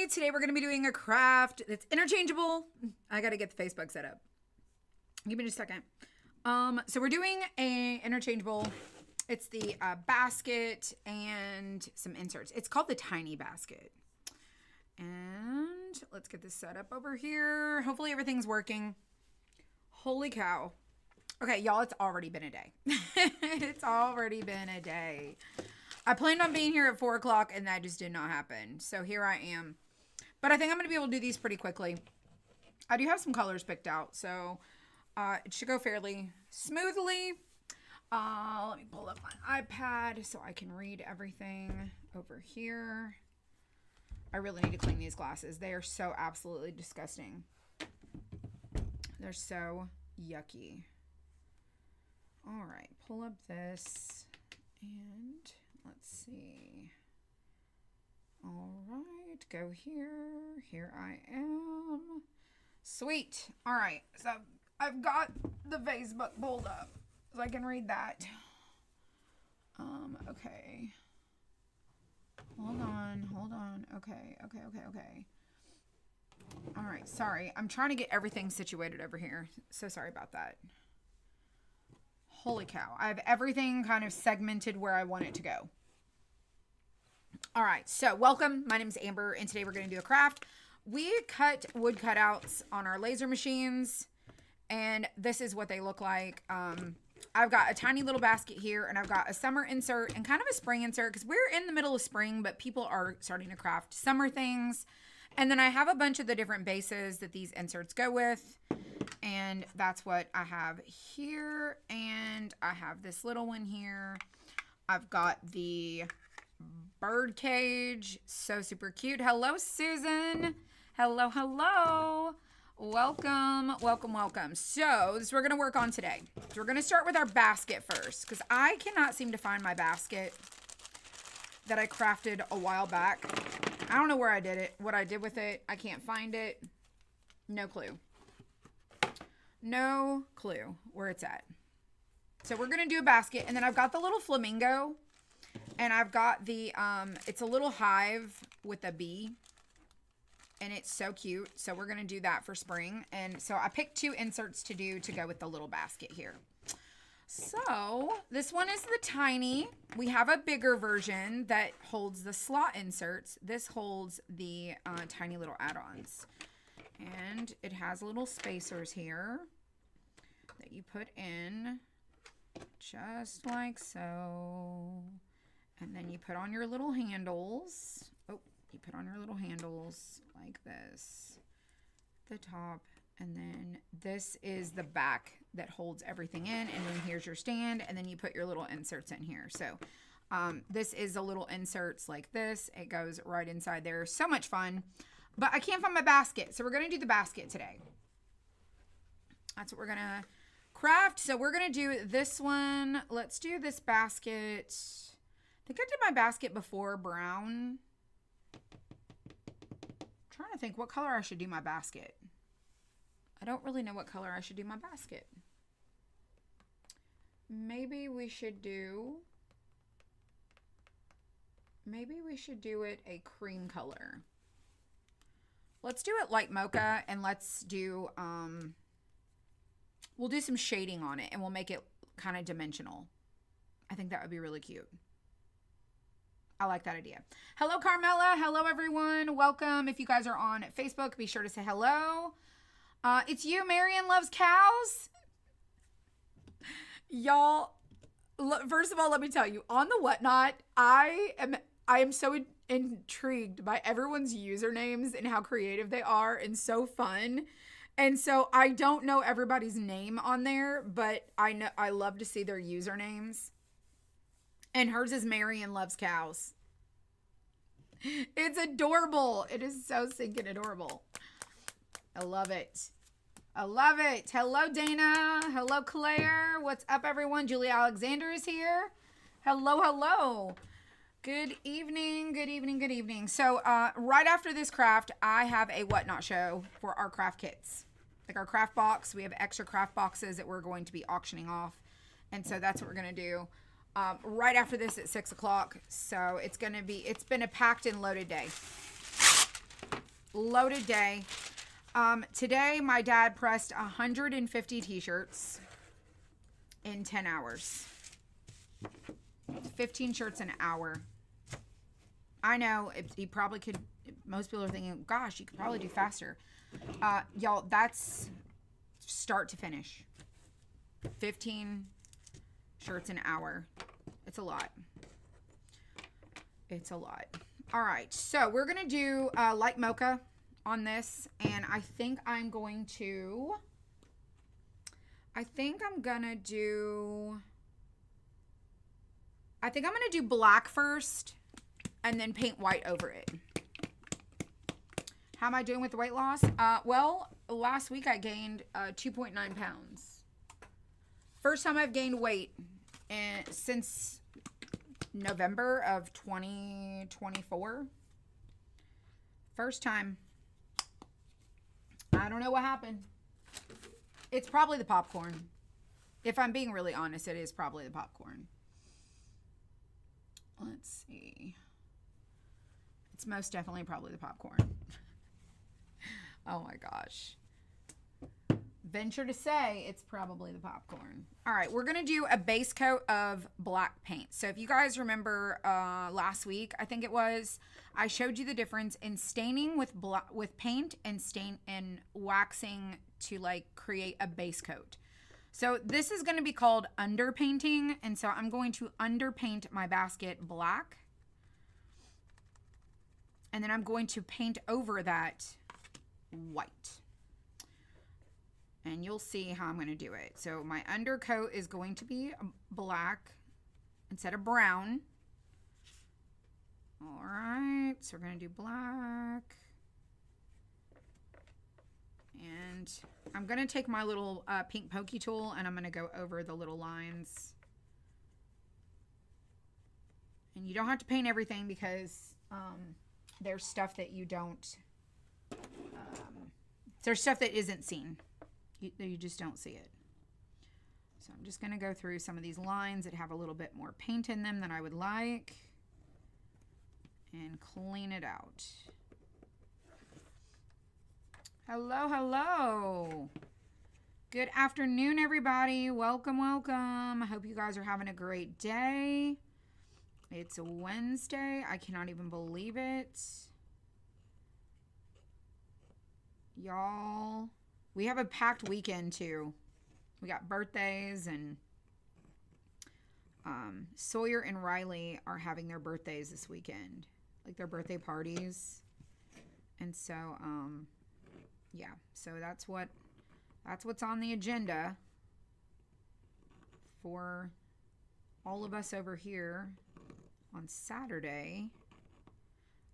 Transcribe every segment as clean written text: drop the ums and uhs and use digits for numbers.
everybody. Today we're going to be doing a craft that's interchangeable. I got to get the Facebook set up. Give me just a second. So we're doing a interchangeable. It's the basket and some inserts. It's called the tiny basket. And let's get this set up over here. Hopefully everything's working. Holy cow. Okay, y'all, it's already been a day. It's already been a day. I planned on being here at 4 o'clock and that just did not happen. So here I am. But I think I'm going to be able to do these pretty quickly. I do have some colors picked out, so it should go fairly smoothly. Let me pull up my iPad so I can read everything over here. I really need to clean these glasses. They are so absolutely disgusting. They're so yucky. All right, pull up this and let's see. All right, go here. Here I am. Sweet. All right, so I've got the Facebook pulled up so I can read that. Okay. Hold on. Okay. All right, sorry. I'm trying to get everything situated over here. So sorry about that. Holy cow. I have everything kind of segmented where I want it to go. All right, so welcome. My name is Amber, and today we're going to do a craft. We cut wood cutouts on our laser machines, and this is what they look like. I've got a tiny little basket here, and I've got a summer insert and kind of a spring insert because we're in the middle of spring, but people are starting to craft summer things. And then I have a bunch of the different bases that these inserts go with, and that's what I have here. And I have this little one here. I've got the bird cage, so super cute. Hello, Susan. Hello. Welcome. So this we're going to work on today. So we're going to start with our basket first because I cannot seem to find my basket that I crafted a while back. I don't know where I did it, what I did with it. I can't find it. No clue. No clue where it's at. So we're going to do a basket, and then I've got the little flamingo, and I've got the, it's a little hive with a bee. And it's so cute. So we're going to do that for spring. And so I picked 2 inserts to do to go with the little basket here. So this one is the tiny. We have a bigger version that holds the slot inserts. This holds the tiny little add-ons. And it has little spacers here that you put in just like so. And then you put on your little handles. You put on your little handles like this, the top, and then this is the back that holds everything in, and then here's your stand, and then you put your little inserts in here. So this is a little inserts like this. It goes right inside there. So much fun, but I can't find my basket, so we're going to do the basket today. That's what we're going to craft. So we're going to do this one. Let's do this basket. I think I did my basket before brown. Trying to think what color I should do my basket. I don't really know what color I should do my basket. Maybe we should do it a cream color. Let's do it light mocha, and let's do we'll do some shading on it, and we'll make it kind of dimensional. I think that would be really cute. I like that idea. Hello, Carmela. Hello, everyone. Welcome. If you guys are on Facebook, be sure to say hello. It's you, Marion Loves Cows. Y'all, first of all, let me tell you, on the Whatnot, I am so intrigued by everyone's usernames and how creative they are and so fun. And so I don't know everybody's name on there, but I love to see their usernames. And hers is Marion Loves Cows. It's adorable. It is so stinking adorable. I love it. Hello, Dana. Hello, Claire. What's up, everyone? Julie Alexander is here. Hello. Good evening. So right after this craft, I have a Whatnot show for our craft kits. Like our craft box. We have extra craft boxes that we're going to be auctioning off. And so that's what we're going to do. Right after this at 6 o'clock. So it's been a packed and loaded day. loaded day. Today, my dad pressed 150 t-shirts in 10 hours. 15 shirts an hour. I know he probably could. Most people are thinking, gosh, you could probably do faster. Y'all, that's start to finish. 15 shirts an hour. It's a lot. It's a lot. All right, so we're going to do light mocha on this, and I think I'm going to do black first and then paint white over it. How am I doing with the weight loss? Well, last week I gained 2.9 pounds. First time I've gained weight since November of 2024. First time. I don't know what happened. It's probably the popcorn. If I'm being really honest, it is probably the popcorn. Let's see. It's most definitely probably the popcorn. Oh my gosh. Venture to say it's probably the popcorn. All right, we're going to do a base coat of black paint. So if you guys remember last week, I think it was, I showed you the difference in staining with paint and waxing to like create a base coat. So this is going to be called underpainting, and so I'm going to underpaint my basket black. And then I'm going to paint over that white. And you'll see how I'm going to do it. So my undercoat is going to be black instead of brown. All right, so we're going to do black. And I'm going to take my little pink pokey tool and I'm going to go over the little lines. And you don't have to paint everything because there's stuff that you don't, there's stuff that isn't seen. You just don't see it. So I'm just going to go through some of these lines that have a little bit more paint in them than I would like and clean it out. Hello, hello. Good afternoon, everybody. Welcome, welcome. I hope you guys are having a great day. It's a Wednesday. I cannot even believe it. Y'all, we have a packed weekend too. We got birthdays, and Sawyer and Riley are having their birthdays this weekend, like their birthday parties. And so, yeah, so that's what's on the agenda for all of us over here on Saturday.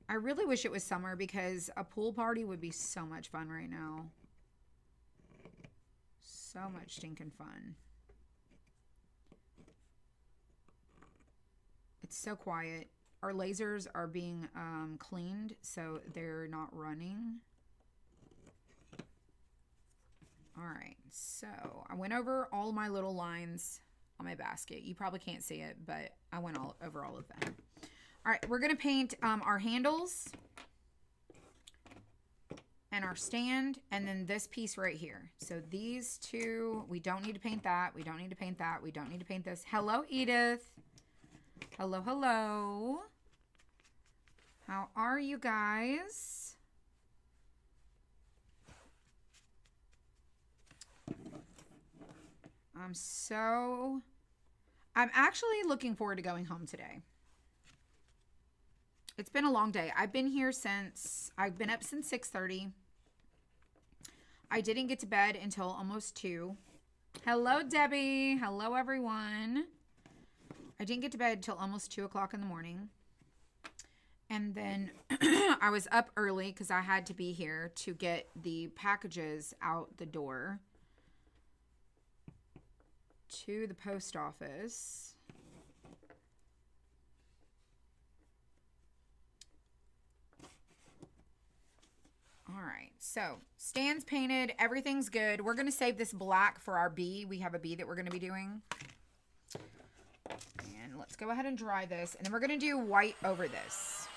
I really wish it was summer because a pool party would be so much fun right now. So much stinking fun. It's so quiet. Our lasers are being cleaned, so they're not running. All right, so I went over all my little lines on my basket. You probably can't see it, but I went over all of them. All right, we're going to paint our handles and our stand, and then this piece right here. So these two, we don't need to paint that. We don't need to paint that. We don't need to paint this. Hello, Edith. Hello, hello. How are you guys? I'm actually looking forward to going home today. It's been a long day. I've been up since 6:30. I didn't get to bed until almost 2. Hello, Debbie. Hello, everyone. I didn't get to bed until almost 2 o'clock in the morning. And then I was up early because I had to be here to get the packages out the door to the post office. All right, so stands painted, everything's good. We're going to save this black for our bee. We have a bee that we're going to be doing. And let's go ahead and dry this. And then we're going to do white over this.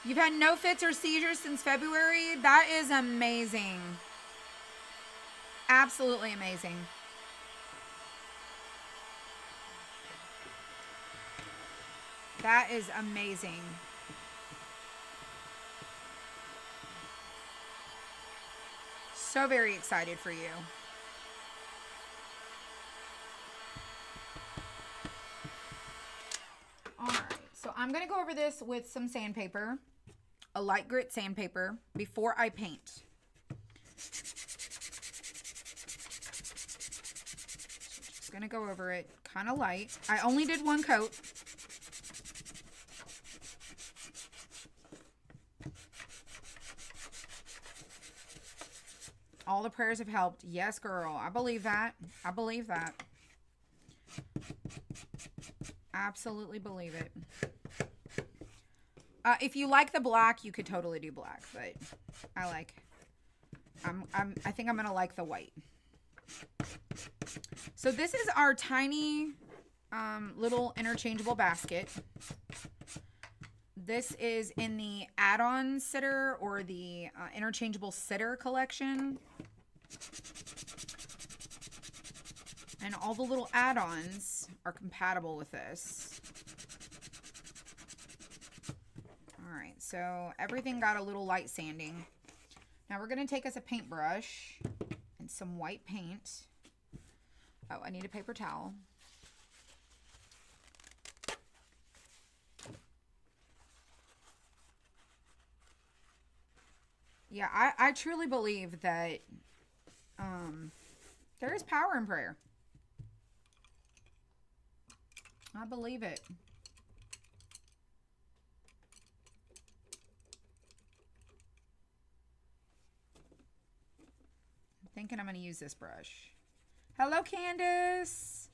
You've had no fits or seizures since February? That is amazing. Absolutely amazing. That is amazing. So very excited for you. All right, so I'm going to go over this with some sandpaper, a light grit sandpaper, before I paint. Just going to go over it kind of light. I only did one coat. All the prayers have helped. Yes, girl. I believe that. I believe that. Absolutely believe it. If you like the black, you could totally do black, but I think I'm gonna like the white. So this is our tiny little interchangeable basket. This is in the add-on sitter or the interchangeable sitter collection. And all the little add-ons are compatible with this. All right, so everything got a little light sanding. Now we're going to take us a paintbrush and some white paint. Oh, I need a paper towel. Yeah, I truly believe that there is power in prayer. I believe it. I'm thinking I'm going to use this brush. Hello, Candace.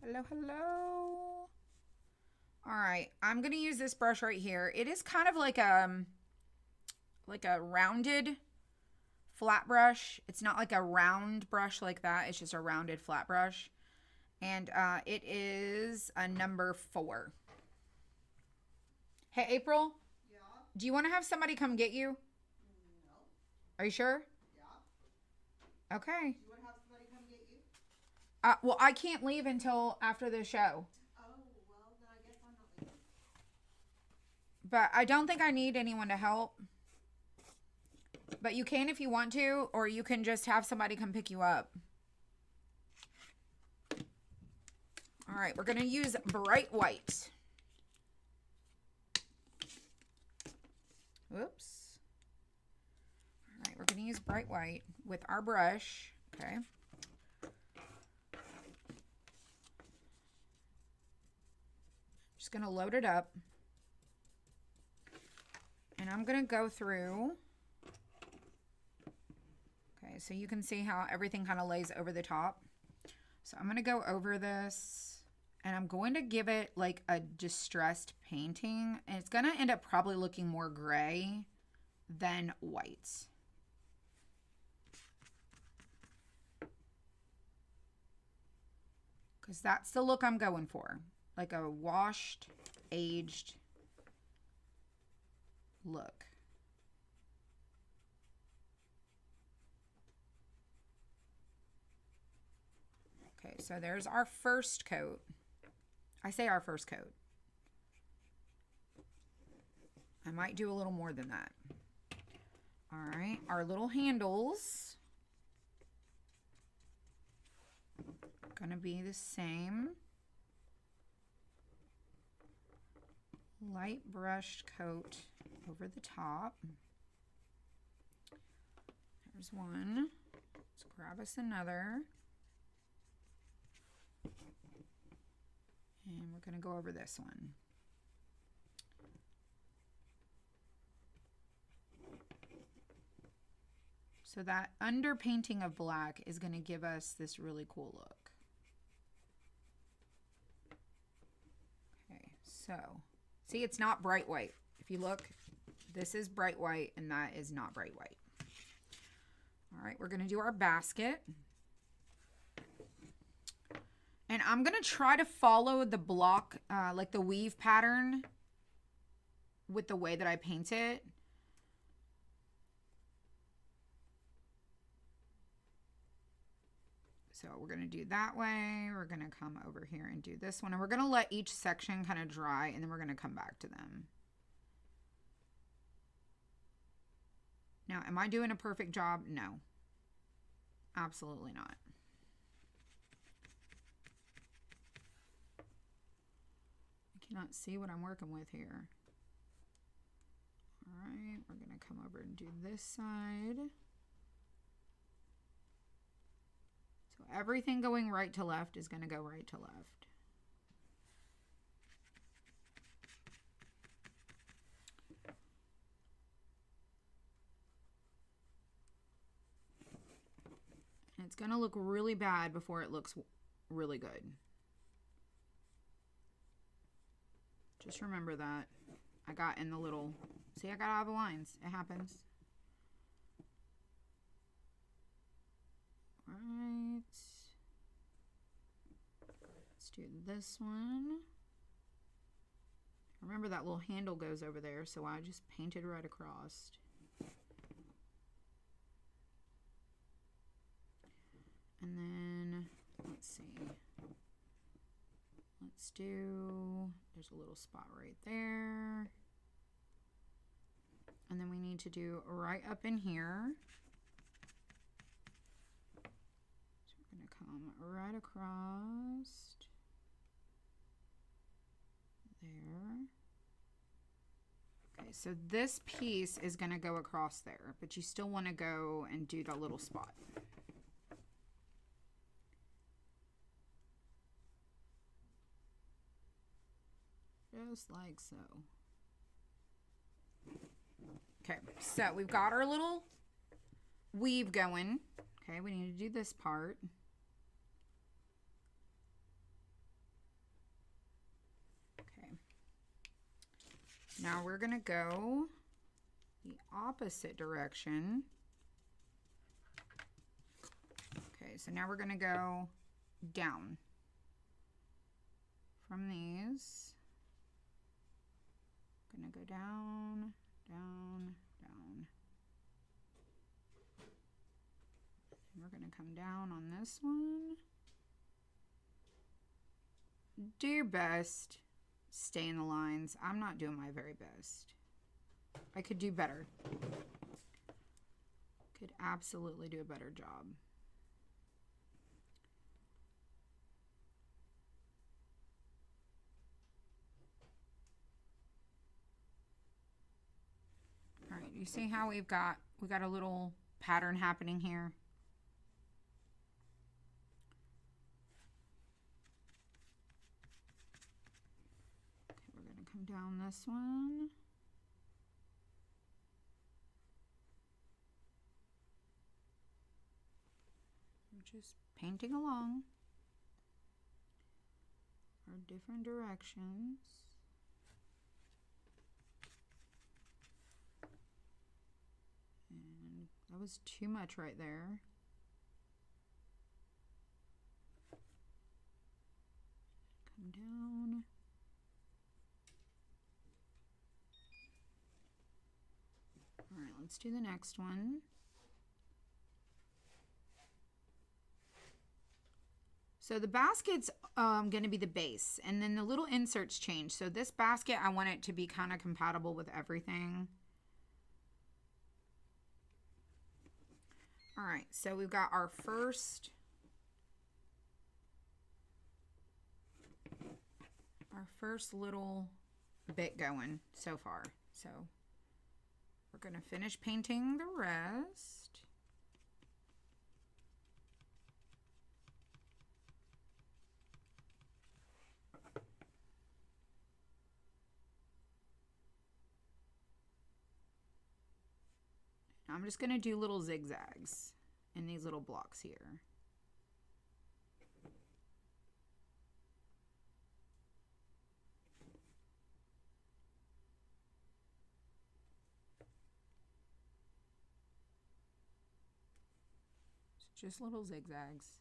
Hello, hello. All right, I'm going to use this brush right here. It is kind of like a rounded flat brush. It's not like a round brush like that. It's just a rounded flat brush. And it is a number 4. Hey, April? Yeah? Do you want to have somebody come get you? No. Are you sure? Yeah. Okay. Do you want to have somebody come get you? Well, I can't leave until after the show. Oh, well, then I guess I'm not leaving. But I don't think I need anyone to help. But you can if you want to, or you can just have somebody come pick you up. All right, we're going to use bright white. Whoops. All right, we're going to use bright white with our brush. Okay. Just going to load it up. And I'm going to go through. Okay, so you can see how everything kind of lays over the top. So I'm going to go over this. And I'm going to give it like a distressed painting. And it's going to end up probably looking more gray than white. Because that's the look I'm going for. Like a washed, aged look. Okay, so there's our first coat. I say our first coat. I might do a little more than that. All right, our little handles. Gonna be the same. Light brushed coat over the top. There's one. Let's grab us another. And we're going to go over this one. So that underpainting of black is going to give us this really cool look. Okay, so see, it's not bright white. If you look, this is bright white and that is not bright white. All right, we're going to do our basket. And I'm going to try to follow the block, like the weave pattern with the way that I paint it. So we're going to do that way. We're going to come over here and do this one. And we're going to let each section kind of dry, and then we're going to come back to them. Now, am I doing a perfect job? No. Absolutely not. I cannot see what I'm working with here. All right, we're going to come over and do this side. So everything going right to left is going to go right to left. And it's going to look really bad before it looks really good. Just remember that. I got in the little, see, I got all the lines. It happens. Right. Let's do this one. Remember that little handle goes over there, so I just painted right across. And then, let's see. Let's do, there's a little spot right there. And then we need to do right up in here. So we're going to come right across there. Okay, so this piece is going to go across there, but you still want to go and do that little spot. Just like so. Okay, so we've got our little weave going. Okay, we need to do this part. Okay. Now we're going to go the opposite direction. Okay, so now we're going to go down from these. Gonna go down, down, down. And we're gonna come down on this one. Do your best. Stay in the lines. I'm not doing my very best. I could do better. Could absolutely do a better job. All right, you see how we got a little pattern happening here? Okay, we're going to come down this one. We're just painting along our different directions. And that was too much right there. Come down. All right, let's do the next one. So the basket's going to be the base, and then the little inserts change. So this basket, I want it to be kind of compatible with everything. All right, so we've got our first little bit going so far. So we're going to finish painting the rest. I'm just going to do little zigzags in these little blocks here. Just little zigzags.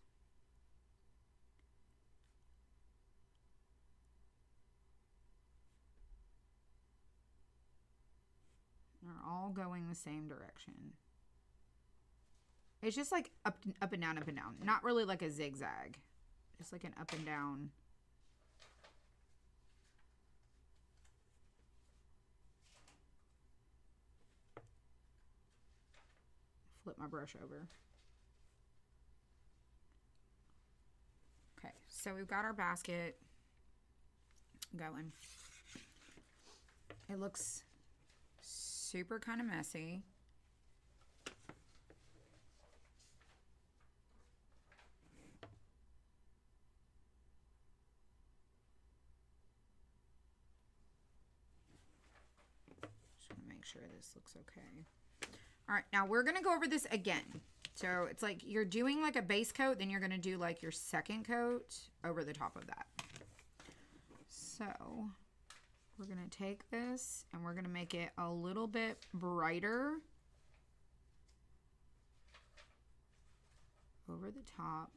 all going the same direction. It's just like up and down, up and down. Not really like a zigzag. Just like an up and down. Flip my brush over. Okay, so we've got our basket going. It looks super kind of messy. Just want to make sure this looks okay. All right, now we're going to go over this again. So it's like you're doing like a base coat, then you're going to do like your second coat over the top of that. So we're going to take this and we're going to make it a little bit brighter over the top.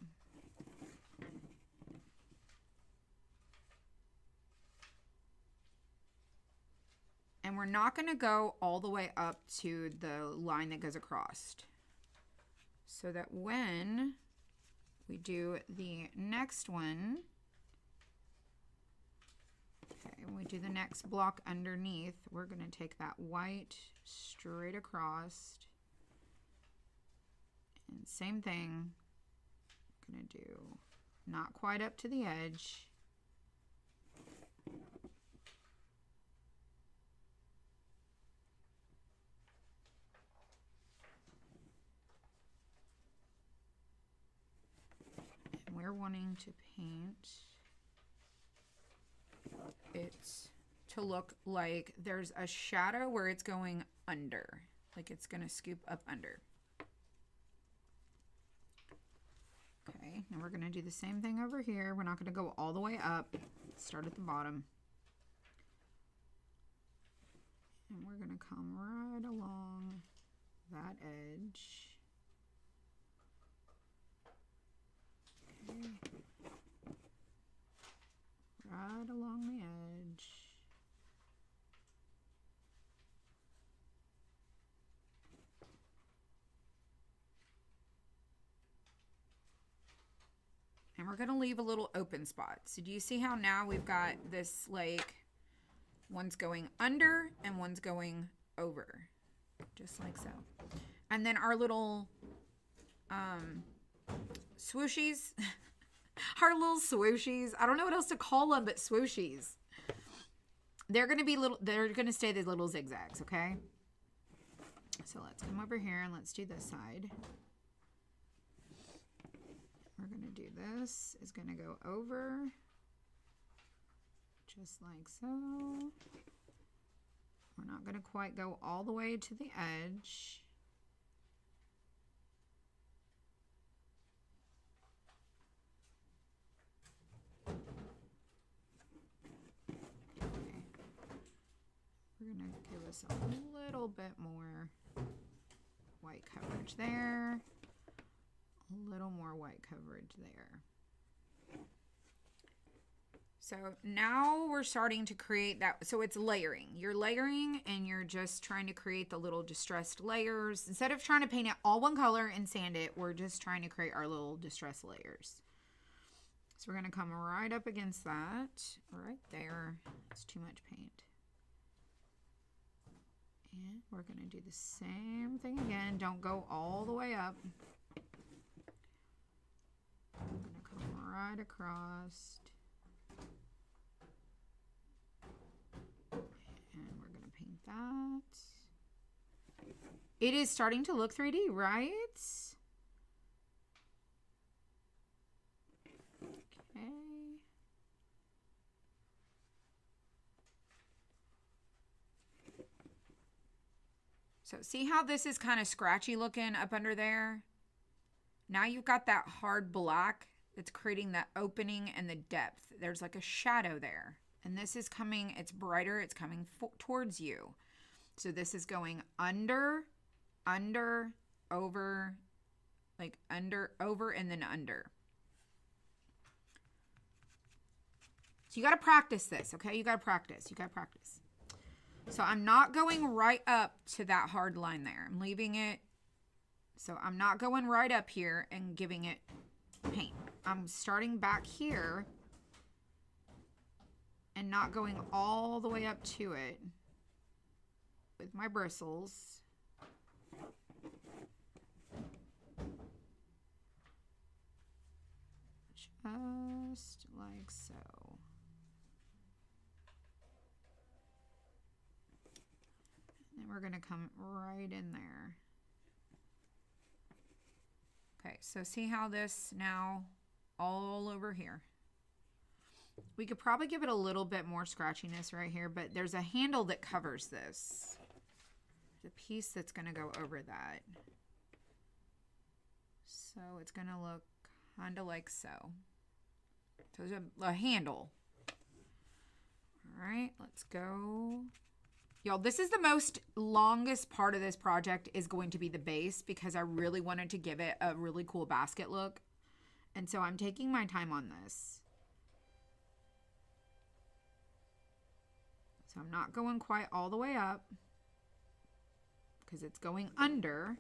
And we're not going to go all the way up to the line that goes across. So that when we do the next one, okay, when we do the next block underneath, we're going to take that white straight across. And same thing, I'm going to do not quite up to the edge. We're wanting to paint it to look like there's a shadow where it's going under, like it's going to scoop up under. Okay, now we're going to do the same thing over here. We're not going to go all the way up. Start at the bottom. And we're going to come right along that edge. Right along the edge. And we're going to leave a little open spot. So do you see how now we've got this, like, one's going under and one's going over, just like so. And then our little swooshies, our little swooshies, I don't know what else to call them but swooshies. They're going to be little, they're going to stay the little zigzags, okay? So let's come over here and let's do this side. We're going to do this, is going to go over, just like so. We're not going to quite go all the way to the edge. Okay. We're going to give us a little bit more white coverage there. A little more white coverage there. So now we're starting to create that. So it's layering. You're layering and you're just trying to create the little distressed layers. Instead of trying to paint it all one color and sand it, we're just trying to create our little distressed layers. So we're going to come right up against that. Right there. It's too much paint. And we're going to do the same thing again. Don't go all the way up. I'm going to come right across. And we're going to paint that. It is starting to look 3D, right? Okay. So see how this is kind of scratchy looking up under there? Now you've got that hard black that's creating that opening and the depth. There's like a shadow there. And this is coming, it's brighter, it's coming towards you. So this is going under, over, like under, over, and then under. So you got to practice this, okay? You got to practice. You got to practice. So I'm not going right up to that hard line there. I'm leaving it. So I'm not going right up here and giving it paint. I'm starting back here and not going all the way up to it with my bristles. Just like so. And we're going to come right in there. Okay, so see how this now all over here. We could probably give it a little bit more scratchiness right here, but there's a handle that covers this. The piece that's going to go over that. So it's going to look kind of like so. So there's a handle. All right, let's go. Y'all, this is the most longest part of this project is going to be the base because I really wanted to give it a really cool basket look. And so I'm taking my time on this. So I'm not going quite all the way up because it's going under.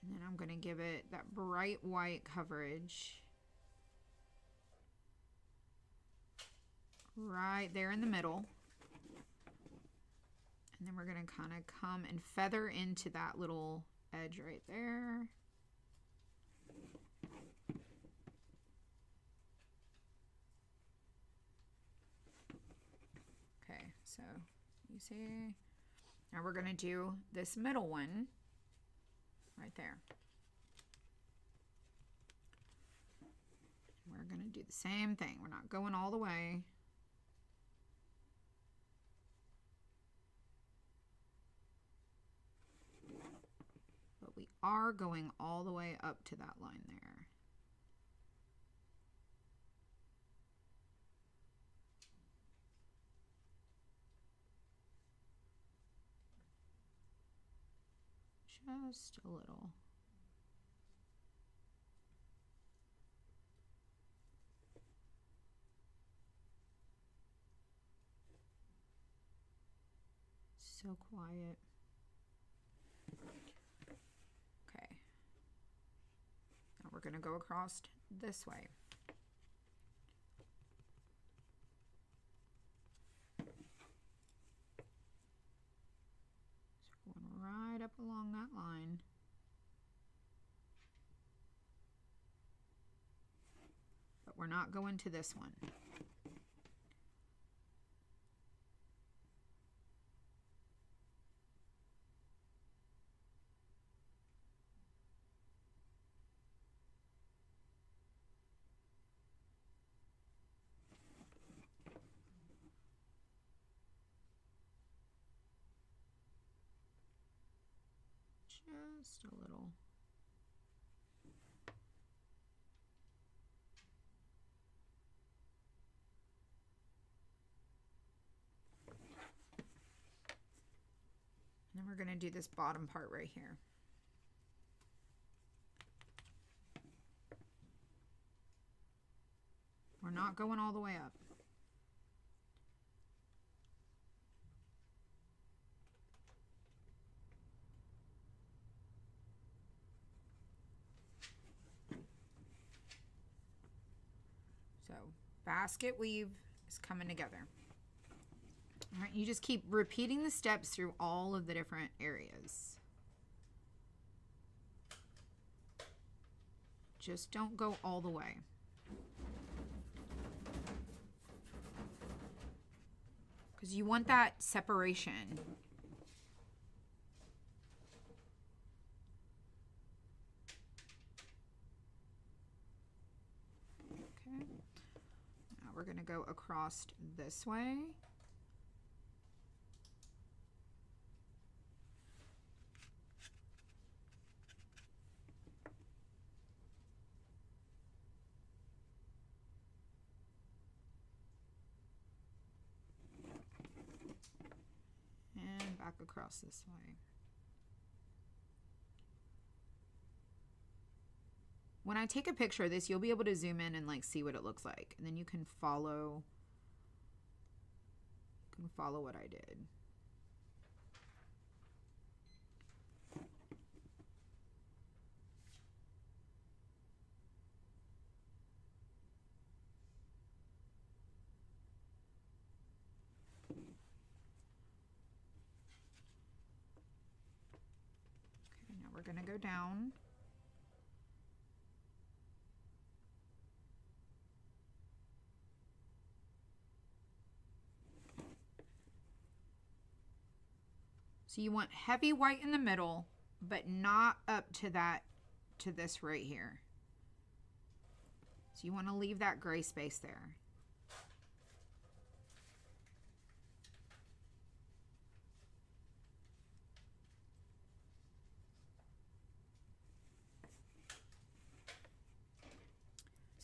And then I'm going to give it that bright white coverage right there in the middle. And then we're going to kind of come and feather into that little edge right there. Okay, so you see, now we're going to do this middle one right there. We're going to do the same thing. We're not going all the way. But we are going all the way up to that line there. Just a little. So quiet. Okay. Now we're going to go across this way. So going right up along that line. But we're not going to this one. Just a little. And then we're going to do this bottom part right here. We're not going all the way up. So basket weave is coming together. All right, you just keep repeating the steps through all of the different areas. Just don't go all the way. Because you want that separation. Okay. Now we're going to go across this way. And back across this way. When I take a picture of this, you'll be able to zoom in and like see what it looks like. And then you can follow can follow what I did. Okay, now we're going to go down. So you want heavy white in the middle, but not up to that, to this right here. So you want to leave that gray space there.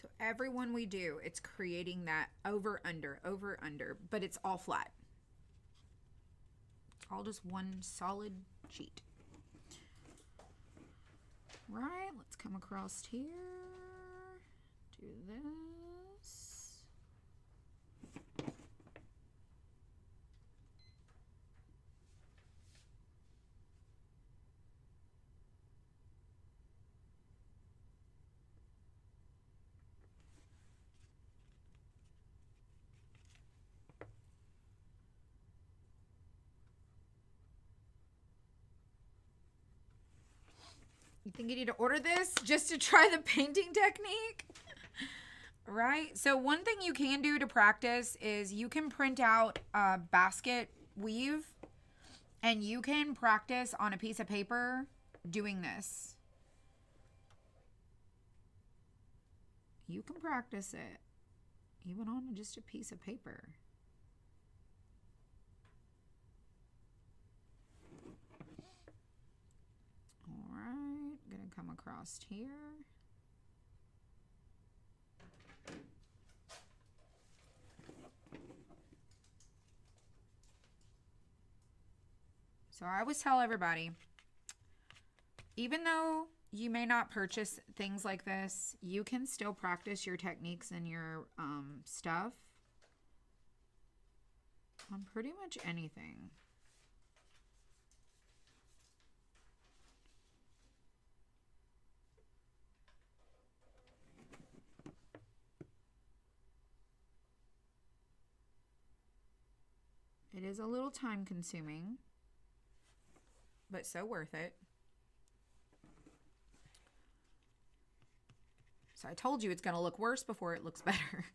So every one we do, it's creating that over, under, but it's all flat. All just one solid sheet. Right, let's come across here. Do this. You think you need to order this just to try the painting technique? Right? So one thing you can do to practice is you can print out a basket weave and you can practice on a piece of paper doing this. You can practice it even on just a piece of paper. Alright, gonna come across here. So I always tell everybody, even though you may not purchase things like this, you can still practice your techniques and your stuff on pretty much anything. It is a little time consuming, but so worth it. So I told you it's going to look worse before it looks better.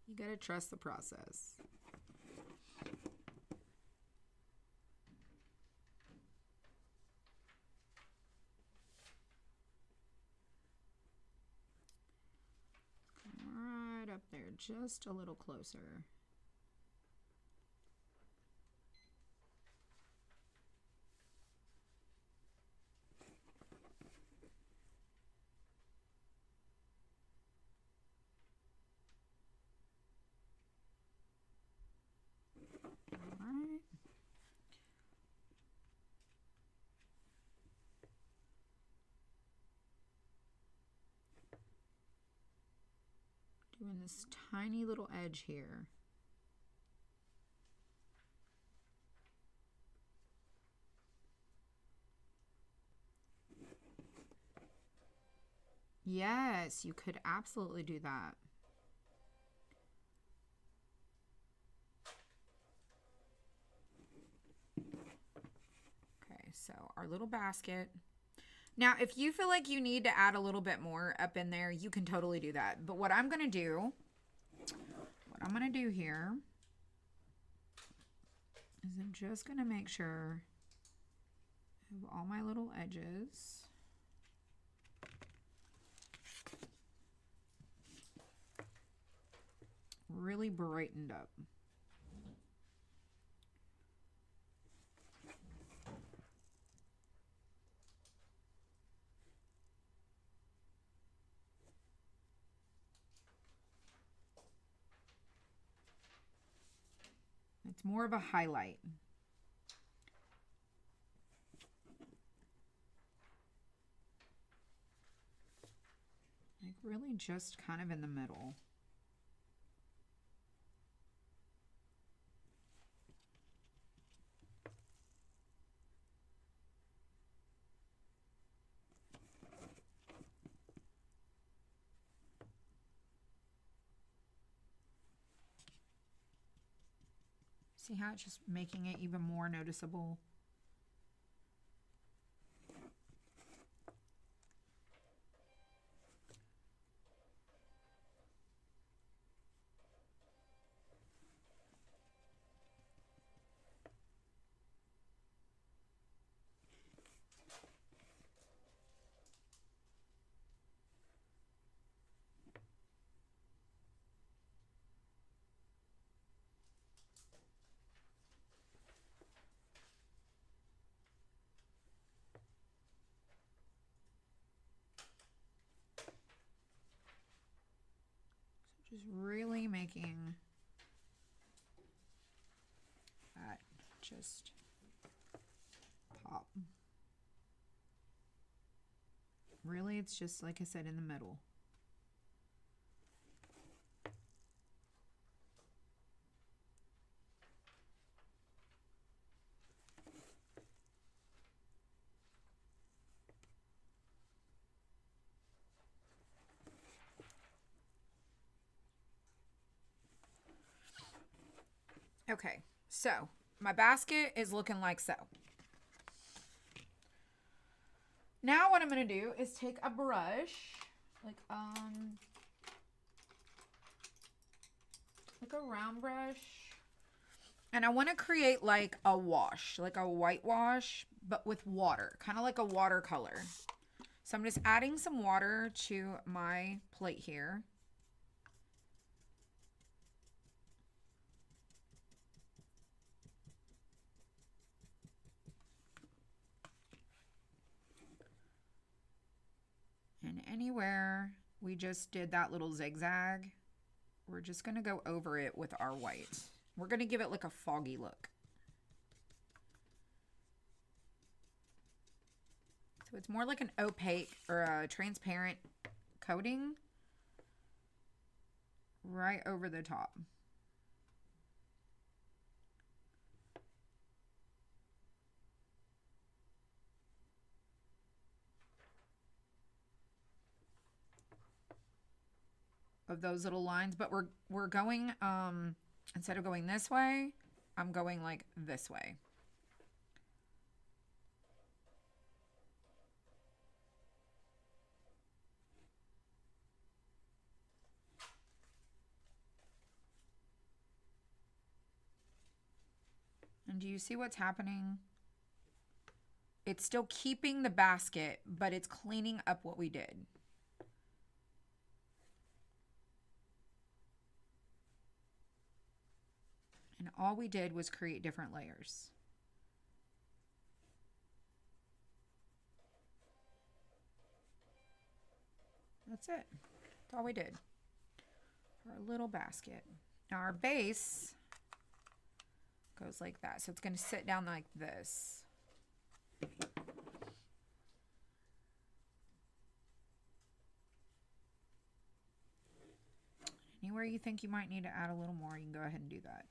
You got to trust the process. Come right up there, just a little closer. Doing this tiny little edge here. Yes, you could absolutely do that. Okay, so our little basket. Now, if you feel like you need to add a little bit more up in there, you can totally do that. But what I'm going to do here is I'm just going to make sure I have all my little edges. Really brightened up. It's more of a highlight. Like really just kind of in the middle. See how it's just making it even more noticeable? Just really making that just pop. Really, it's just like I said, in the middle. Okay, so my basket is looking like so. Now what I'm going to do is take a brush, like a round brush, and I want to create like a wash, like a whitewash, but with water, kind of like a watercolor. So I'm just adding some water to my plate here. And anywhere we just did that little zigzag, we're just going to go over it with our white. We're going to give it like a foggy look. So it's more like an opaque or a transparent coating right over the top. Of those little lines, but we're going instead of going this way, I'm going like this way. And do you see what's happening? It's still keeping the basket, but it's cleaning up what we did. And all we did was create different layers. That's it. That's all we did for our little basket. Now our base goes like that. So it's going to sit down like this. Anywhere you think you might need to add a little more, you can go ahead and do that.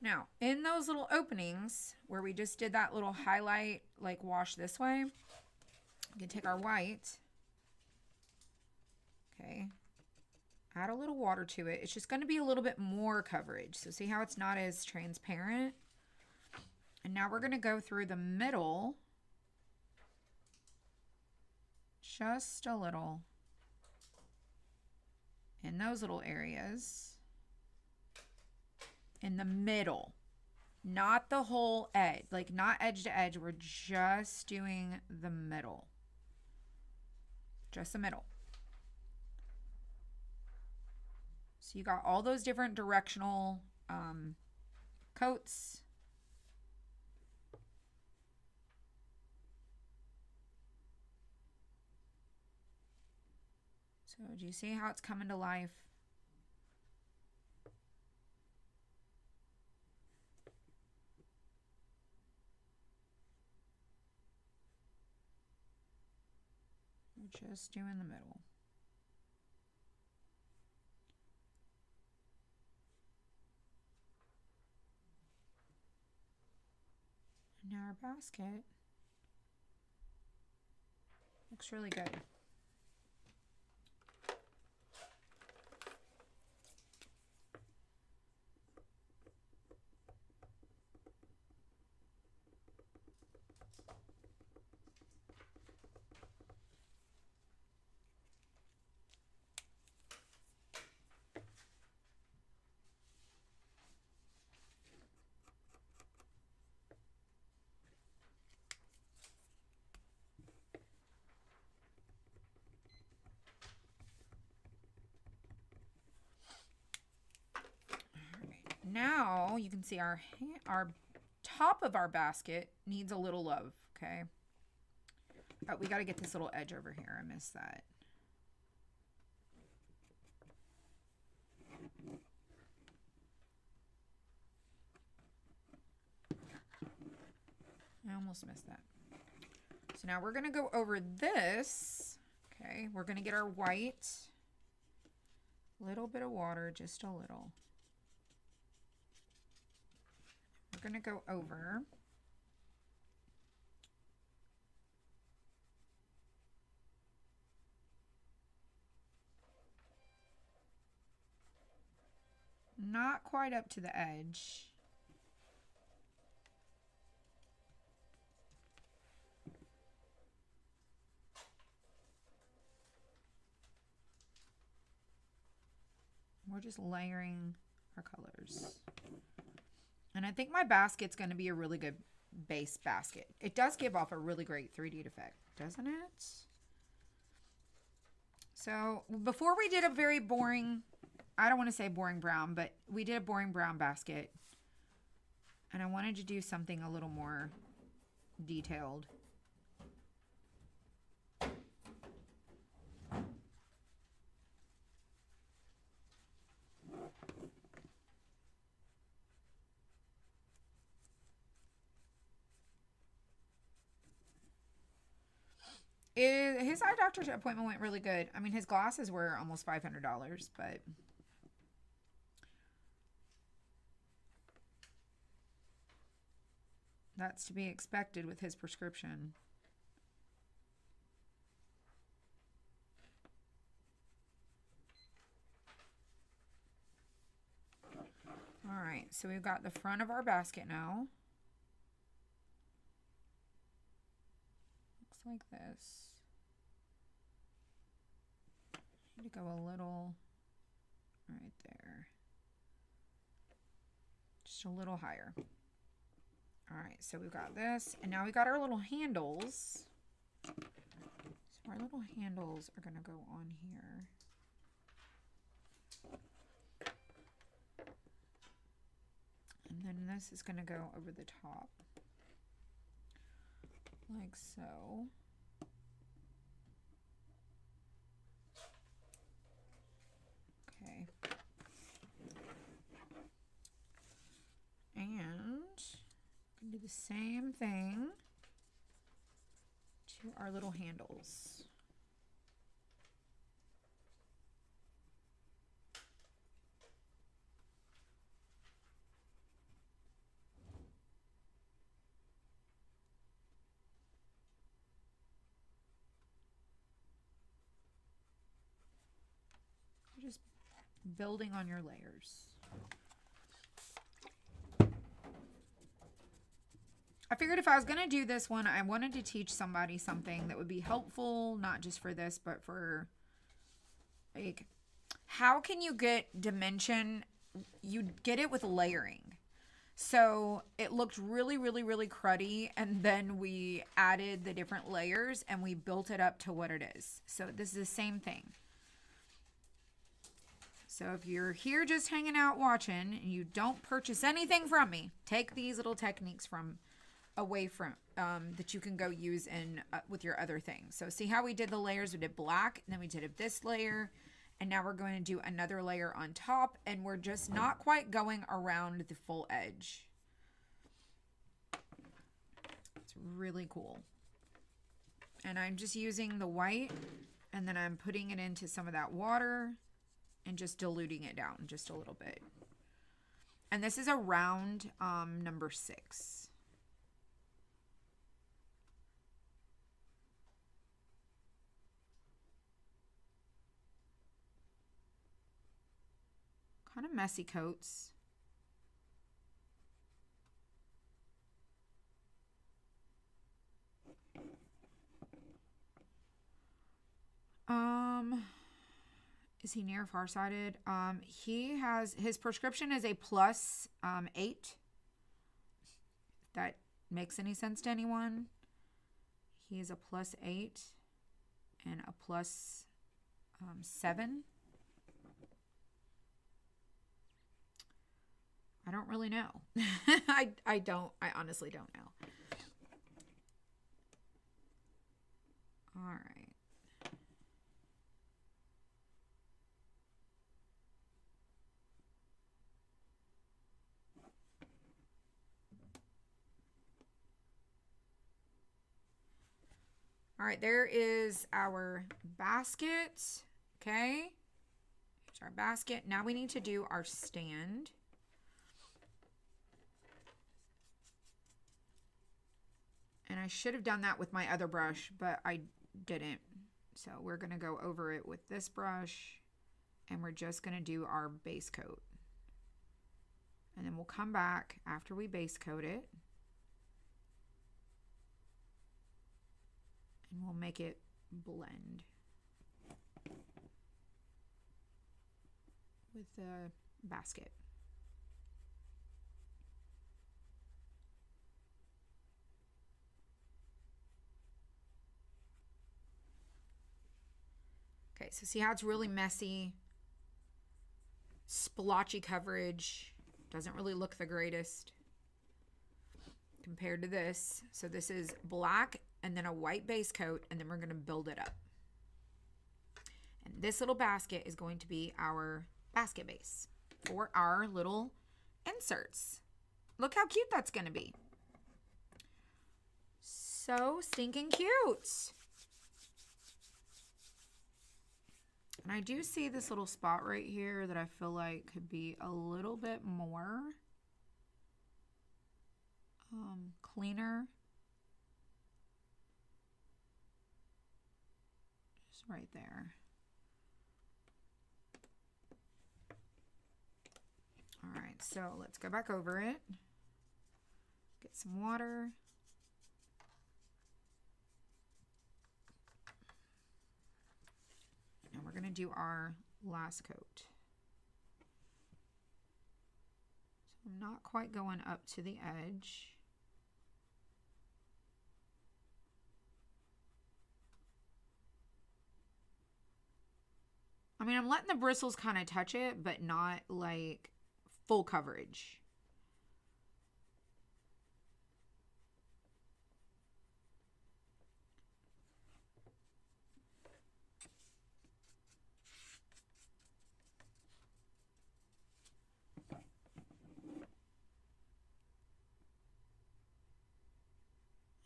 Now, in those little openings where we just did that little highlight, like wash this way, we can take our white, okay, add a little water to it. It's just going to be a little bit more coverage. So see how it's not as transparent? And now we're going to go through the middle just a little in those little areas. In the middle, not the whole edge, like not edge to edge. We're just doing the middle, just the middle. So you got all those different directional coats. So do you see how it's coming to life? We're just doing the middle. And now our basket Looks really good. Now you can see our top of our basket needs a little love, okay? Oh, we got to get this little edge over here. I missed that. I almost missed that. So now we're going to go over this. Okay, we're going to get our white. Little bit of water, just a little. We're going to go over. Not quite up to the edge. We're just layering our colors. And I think my basket's going to be a really good base basket. It does give off a really great 3D effect, doesn't it? So before we did a very boring, I don't want to say boring brown, but we did a boring brown basket. And I wanted to do something a little more detailed. His eye doctor's appointment went really good. I mean, his glasses were almost $500, but that's to be expected with his prescription. All right, so we've got the front of our basket now. Looks like this. Need to go a little right there. Just a little higher. All right, so we've got this, and now we got our little handles. So our little handles are gonna go on here. And then this is gonna go over the top. Like so. Okay. And I'm gonna do the same thing to our little handles. Just building on your layers. I figured if I was going to do this one, I wanted to teach somebody something that would be helpful, not just for this, but for, like, how can you get dimension? You get it with layering. So it looked really, really, really cruddy, and then we added the different layers, and we built it up to what it is. So this is the same thing. So if you're here just hanging out watching, and you don't purchase anything from me, take these little techniques from away from that you can go use in with your other things. So see how we did the layers? We did black, and then we did this layer, and now we're going to do another layer on top, and we're just not quite going around the full edge. It's really cool. And I'm just using the white, and then I'm putting it into some of that water and just diluting it down just a little bit. And this is a round number 6. kind of messy coats. Is he near farsighted? He has, his prescription is a plus 8. If that makes any sense to anyone. He is a plus 8 and a plus 7. I don't really know. I honestly don't know. All right. All right, there is our basket. Okay. Here's our basket. Now we need to do our stand. And I should have done that with my other brush, but I didn't. So we're going to go over it with this brush, and we're just going to do our base coat. And then we'll come back after we base coat it. And we'll make it blend with the basket. Okay, so see how it's really messy, splotchy coverage, doesn't really look the greatest compared to this. So this is black and then a white base coat, and then we're going to build it up. And this little basket is going to be our basket base for our little inserts. Look how cute that's going to be. So stinking cute. And I do see this little spot right here that I feel like could be a little bit more cleaner. Just right there. All right, so let's go back over it. Get some water. And we're going to do our last coat. So I'm not quite going up to the edge. I mean, I'm letting the bristles kind of touch it, but not like full coverage.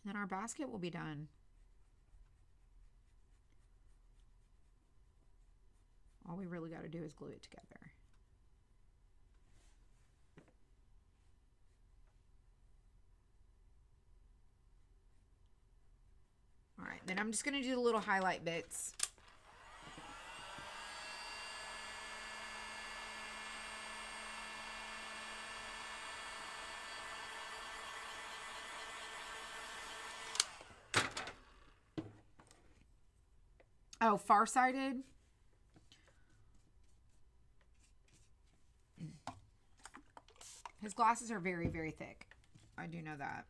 And then our basket will be done. All we really got to do is glue it together. All right, then I'm just going to do the little highlight bits. Oh, farsighted. His glasses are very, very thick. I do know that.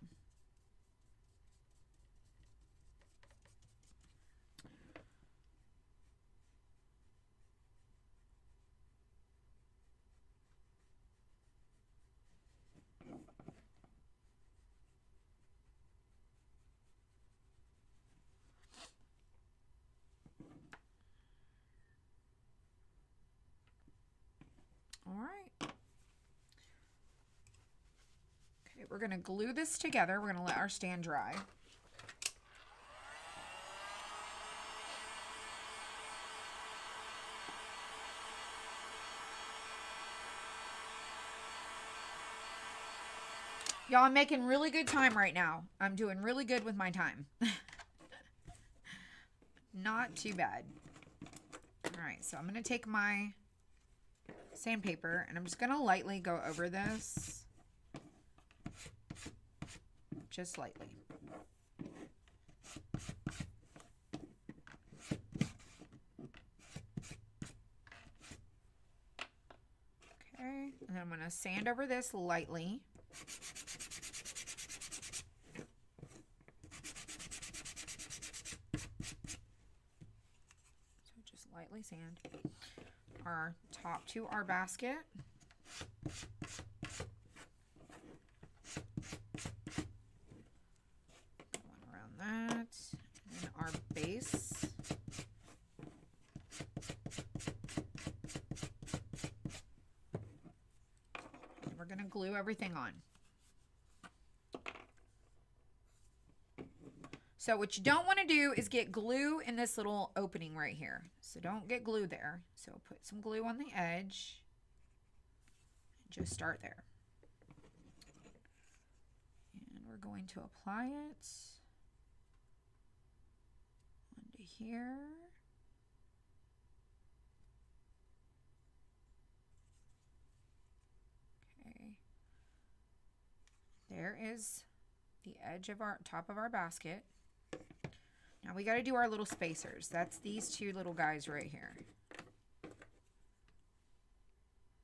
All right. Okay, we're going to glue this together. We're going to let our stand dry. Y'all, I'm making really good time right now. I'm doing really good with my time. Not too bad. All right, so I'm going to take my sandpaper, and I'm just gonna lightly go over this. Just lightly. Okay, and I'm gonna sand over this lightly. So just lightly sand our top to our basket. One around that, and then our base. And we're gonna glue everything on. So what you don't want to do is get glue in this little opening right here. So don't get glue there. So put some glue on the edge. Just start there. And we're going to apply it onto here. Okay. There is the edge of our top of our basket. Now we got to do our little spacers. That's these two little guys right here.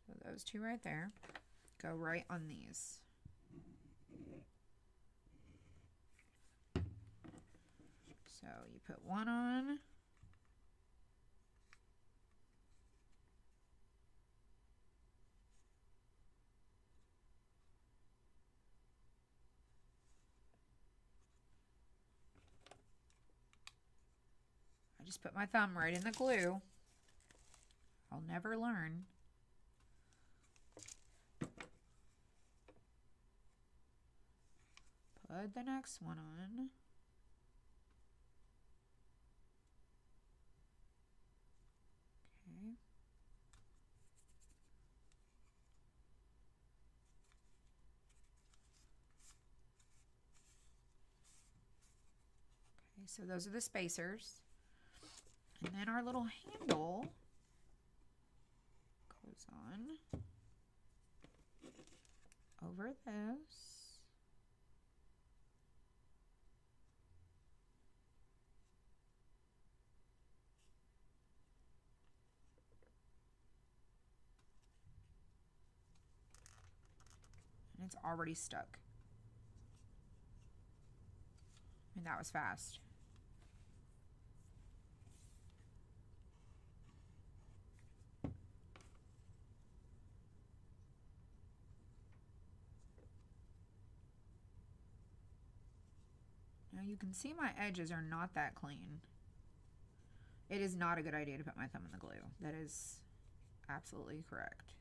So those two right there go right on these. So you put one on. I just put my thumb right in the glue. I'll never learn. Put the next one on. Okay. Okay, so those are the spacers. And then our little handle goes on over this. And it's already stuck. And that was fast. Now you can see my edges are not that clean. It is not a good idea to put my thumb in the glue. That is absolutely correct.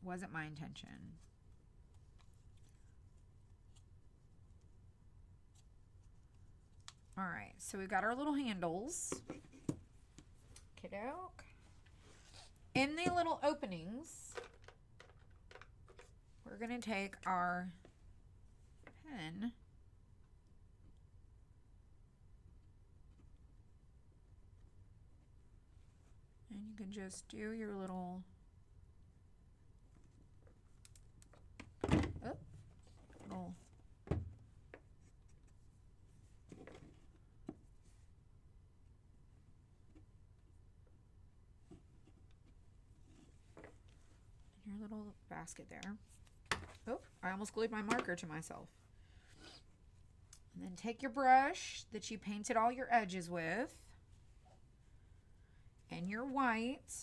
Wasn't my intention. All right, so we've got our little handles. Kiddoke. In the little openings, we're gonna take our pen and you can just do your little little your little basket there. Oh, I almost glued my marker to myself. And then take your brush that you painted all your edges with and your white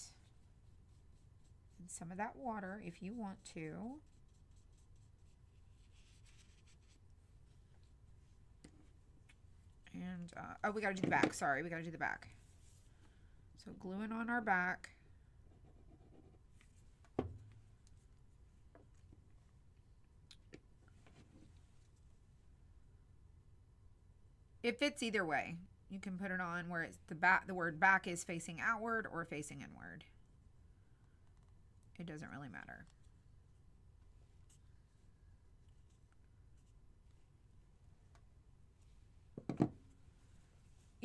and some of that water if you want to. And, oh, we gotta do the back. Sorry, we gotta do the back. So gluing on our back. It fits either way. You can put it on where it's the word back is facing outward or facing inward. It doesn't really matter.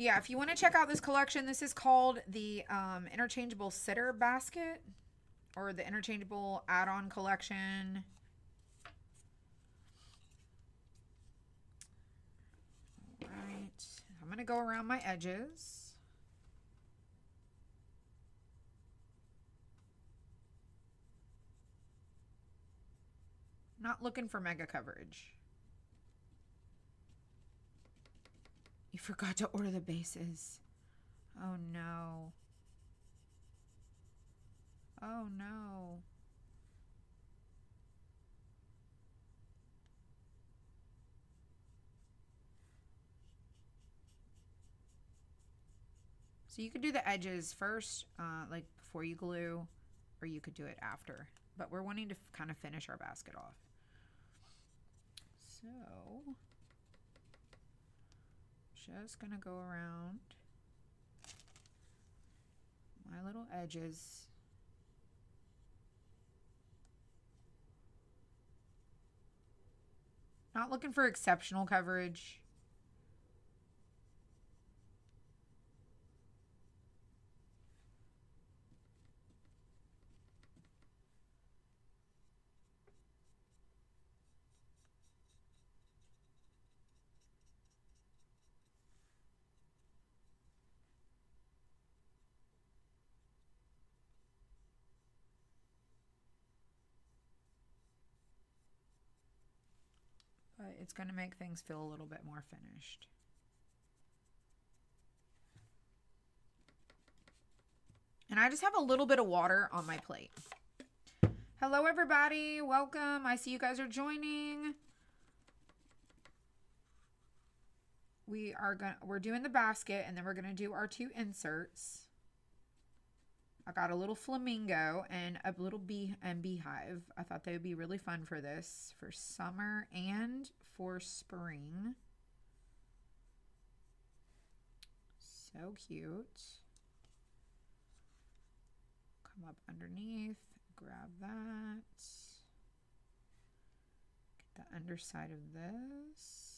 Yeah, if you want to check out this collection, this is called the Interchangeable Sitter Basket, or the Interchangeable Add-on Collection. All right, I'm going to go around my edges. Not looking for mega coverage. You forgot to order the bases. Oh no. Oh no. So you could do the edges first, like before you glue, or you could do it after. But we're wanting to kind of finish our basket off. So, just gonna go around my little edges. Not looking for exceptional coverage. But it's going to make things feel a little bit more finished. And I just have a little bit of water on my plate. Hello, everybody. Welcome. I see you guys are joining. We're doing the basket, and then we're going to do our 2 inserts. I got a little flamingo and a little beehive. I thought they would be really fun for this, for summer and for spring. So cute. Come up underneath, grab that. Get the underside of this.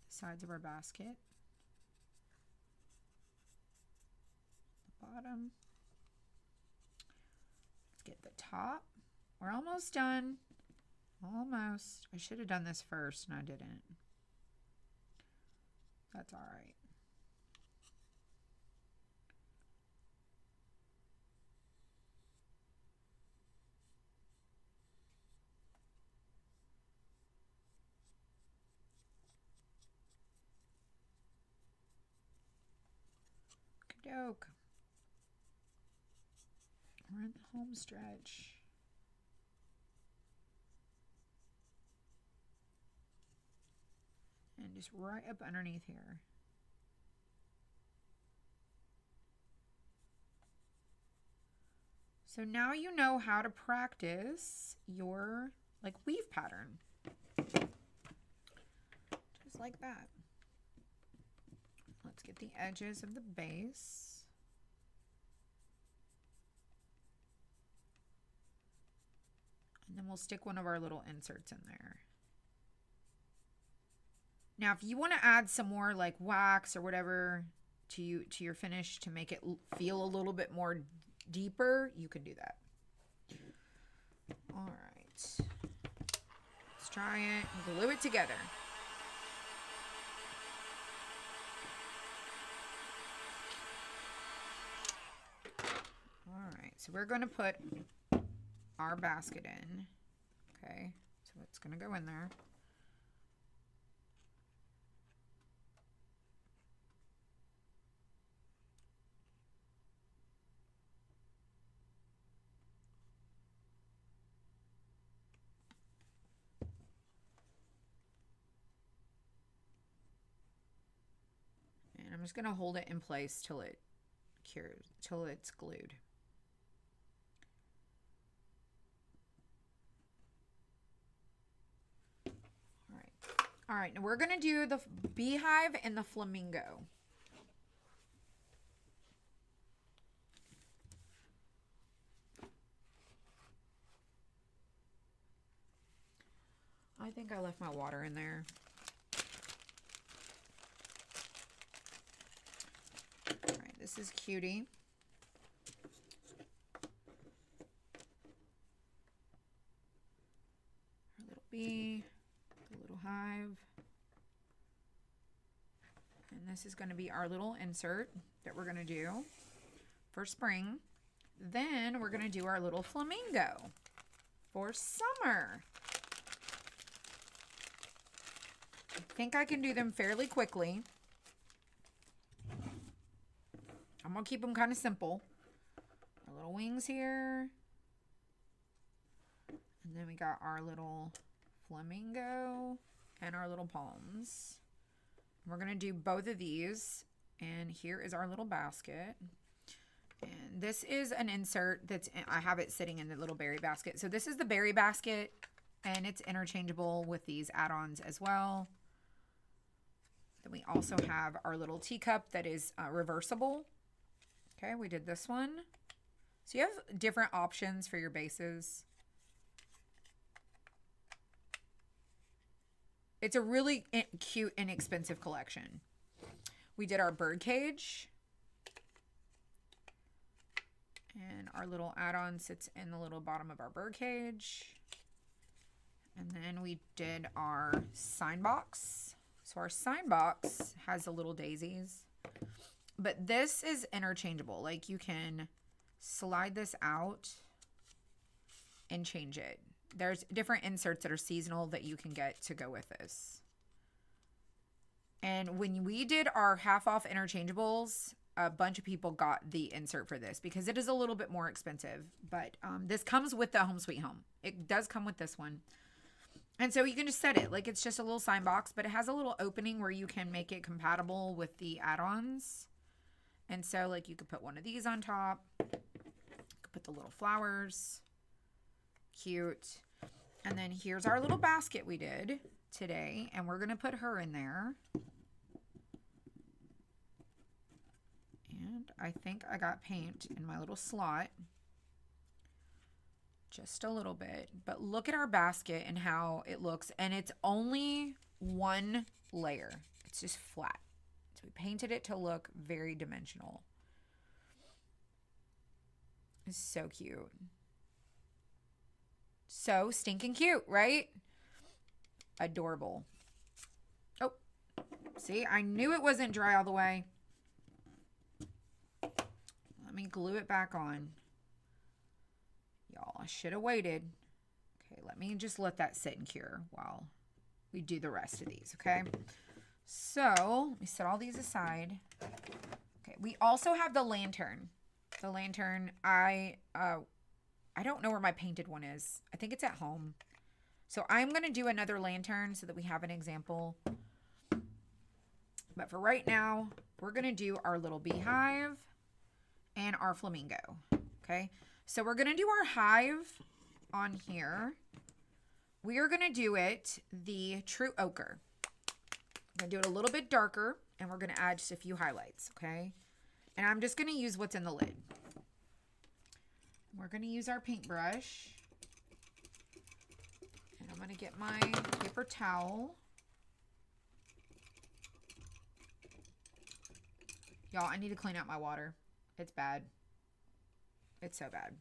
Sides of our basket, the bottom. Let's get the top. We're almost done. Almost. I should have done this first and I didn't. That's all right. Doke. We're in the home stretch. And just right up underneath here. So now you know how to practice your weave pattern. Just like that. Let's get the edges of the base. And then we'll stick one of our little inserts in there. Now, if you want to add some more like wax or whatever to your finish to make it feel a little bit more deeper, you can do that. All right. Let's try it and glue it together. So we're going to put our basket in. Okay, so it's going to go in there. And I'm just going to hold it in place till it cures, till it's glued. All right, now we're going to do the beehive and the flamingo. I think I left my water in there. All right, this is Cutie. Our little bee, the little hive. And this is going to be our little insert that we're going to do for spring. Then we're going to do our little flamingo for summer. I think I can do them fairly quickly. I'm going to keep them kind of simple. Our little wings here. And then we got our little flamingo and our little palms. We're going to do both of these. And here is our little basket. And this is an insert I have it sitting in the little berry basket. So this is the berry basket, and it's interchangeable with these add-ons as well. Then we also have our little teacup that is reversible. Okay, we did this one. So you have different options for your bases. It's a really cute, inexpensive collection. We did our bird cage. And our little add-on sits in the little bottom of our bird cage. And then we did our sign box. So our sign box has the little daisies. But this is interchangeable. Like, you can slide this out and change it. There's different inserts that are seasonal that you can get to go with this. And when we did our half off interchangeables, a bunch of people got the insert for this because it is a little bit more expensive. But this comes with the Home Sweet Home. It does come with this one. And so you can just set it. Like, it's just a little sign box, but it has a little opening where you can make it compatible with the add-ons. And so, like, you could put one of these on top. You could put the little flowers. Cute. And then here's our little basket we did today. And we're going to put her in there. And I think I got paint in my little slot. Just a little bit. But look at our basket and how it looks. And it's only one layer. It's just flat. So we painted it to look very dimensional. It's so cute. So stinking cute, right? Adorable. Oh, see, I knew it wasn't dry all the way. Let me glue it back on. Y'all, I should have waited. Okay, let that sit and cure while we do the rest of these, okay? So, let me set all these aside. Okay, we also have the lantern. The lantern, I don't know where my painted one is. I think it's at home. So I'm going to do another lantern so that we have an example. But for right now, we're going to do our little beehive and our flamingo. Okay, so we're going to do our hive on here. We are going to do it the true ochre. I'm going to do it a little bit darker, and we're going to add just a few highlights, okay? And I'm just going to use what's in the lid. We're going to use our paintbrush. And I'm going to get my paper towel. Y'all, I need to clean out my water. It's bad. It's so bad.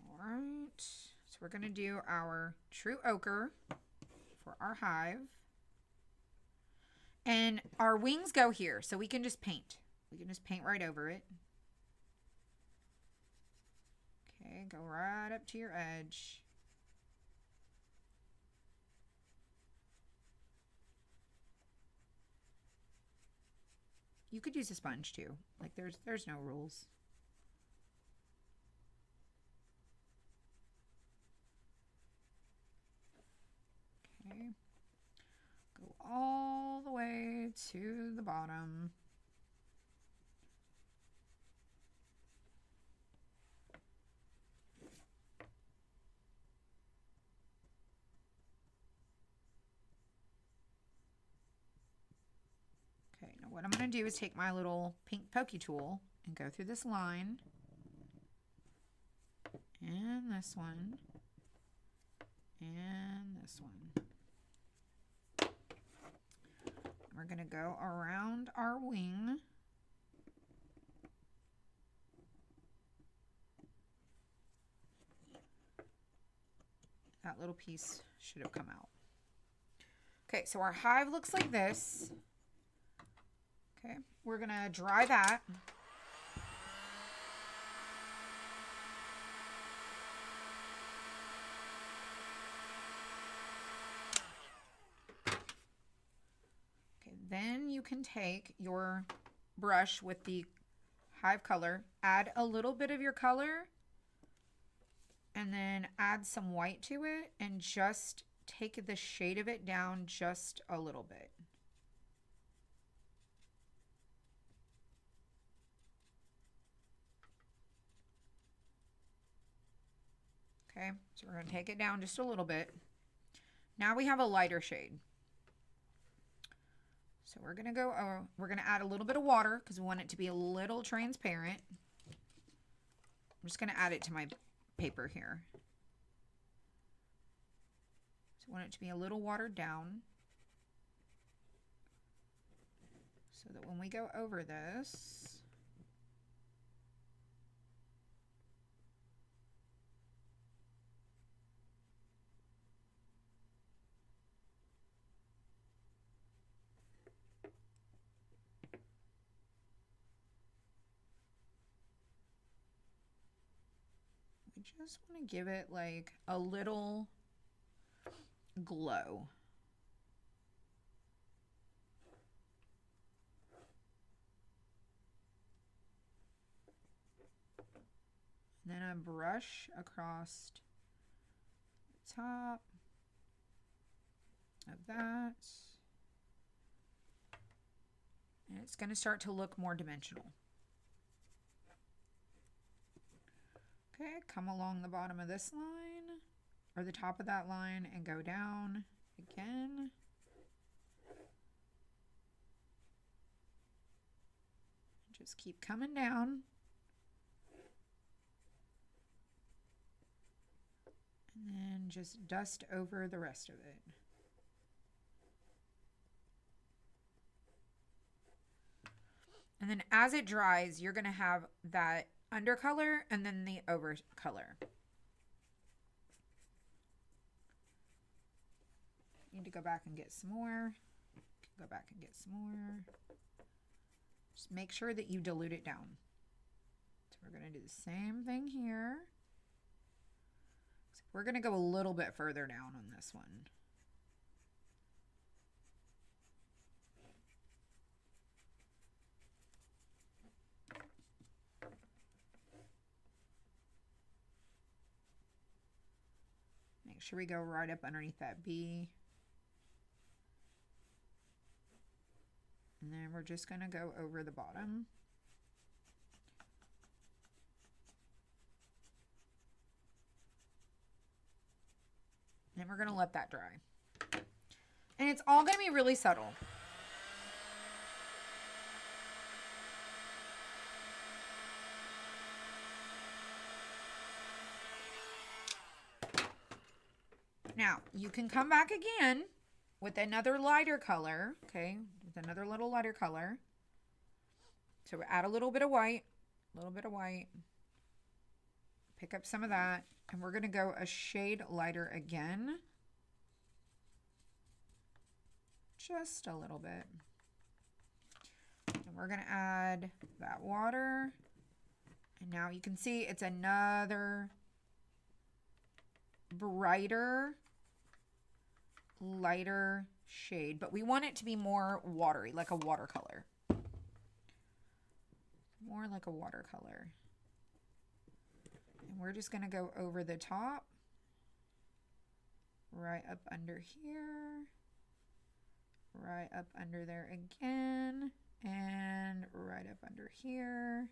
All right. So we're going to do our true ochre for our hive. And our wings go here, so we can just paint. We can just paint right over it. Okay, go right up to your edge. You could use a sponge too. Like, there's no rules. Okay. Go all the way to the bottom. what I'm going to do is take my little pink pokey tool and go through this line and this one and this one. We're going to go around our wing. That little piece should have come out. Okay, so our hive looks like this. Okay, we're going to dry that. Then you can take your brush with the hive color, add a little bit of your color, and then add some white to it and just take the shade of it down just a little bit. Okay, so we're going to take it down just a little bit. Now we have a lighter shade. So we're going to add a little bit of water because we want it to be a little transparent. I'm just going to add it to my paper here. So I want it to be a little watered down so that when we go over this, we just want to give it like a little glow. And then a brush across the top of that. And it's going to start to look more dimensional. Okay, come along the bottom of this line, or the top of that line, and go down again. Just keep coming down. And then just dust over the rest of it. And then as it dries, you're going to have that undercolor and then the overcolor. Need to go back and get some more. Go back and get some more. Just make sure that you dilute it down. So we're going to do the same thing here. So we're going to go a little bit further down on this one. Make sure we go right up underneath that bee. And then we're just going to go over the bottom. And we're going to let that dry. And it's all going to be really subtle. Now, you can come back again with another lighter color, okay, with another little lighter color. So we add a little bit of white, pick up some of that, and we're going to go a shade lighter again. Just a little bit. And we're going to add that water. And now you can see it's another brighter, lighter shade, but we want it to be more watery, like a watercolor. More like a watercolor. And we're just going to go over the top, right up under here, right up under there again, and right up under here.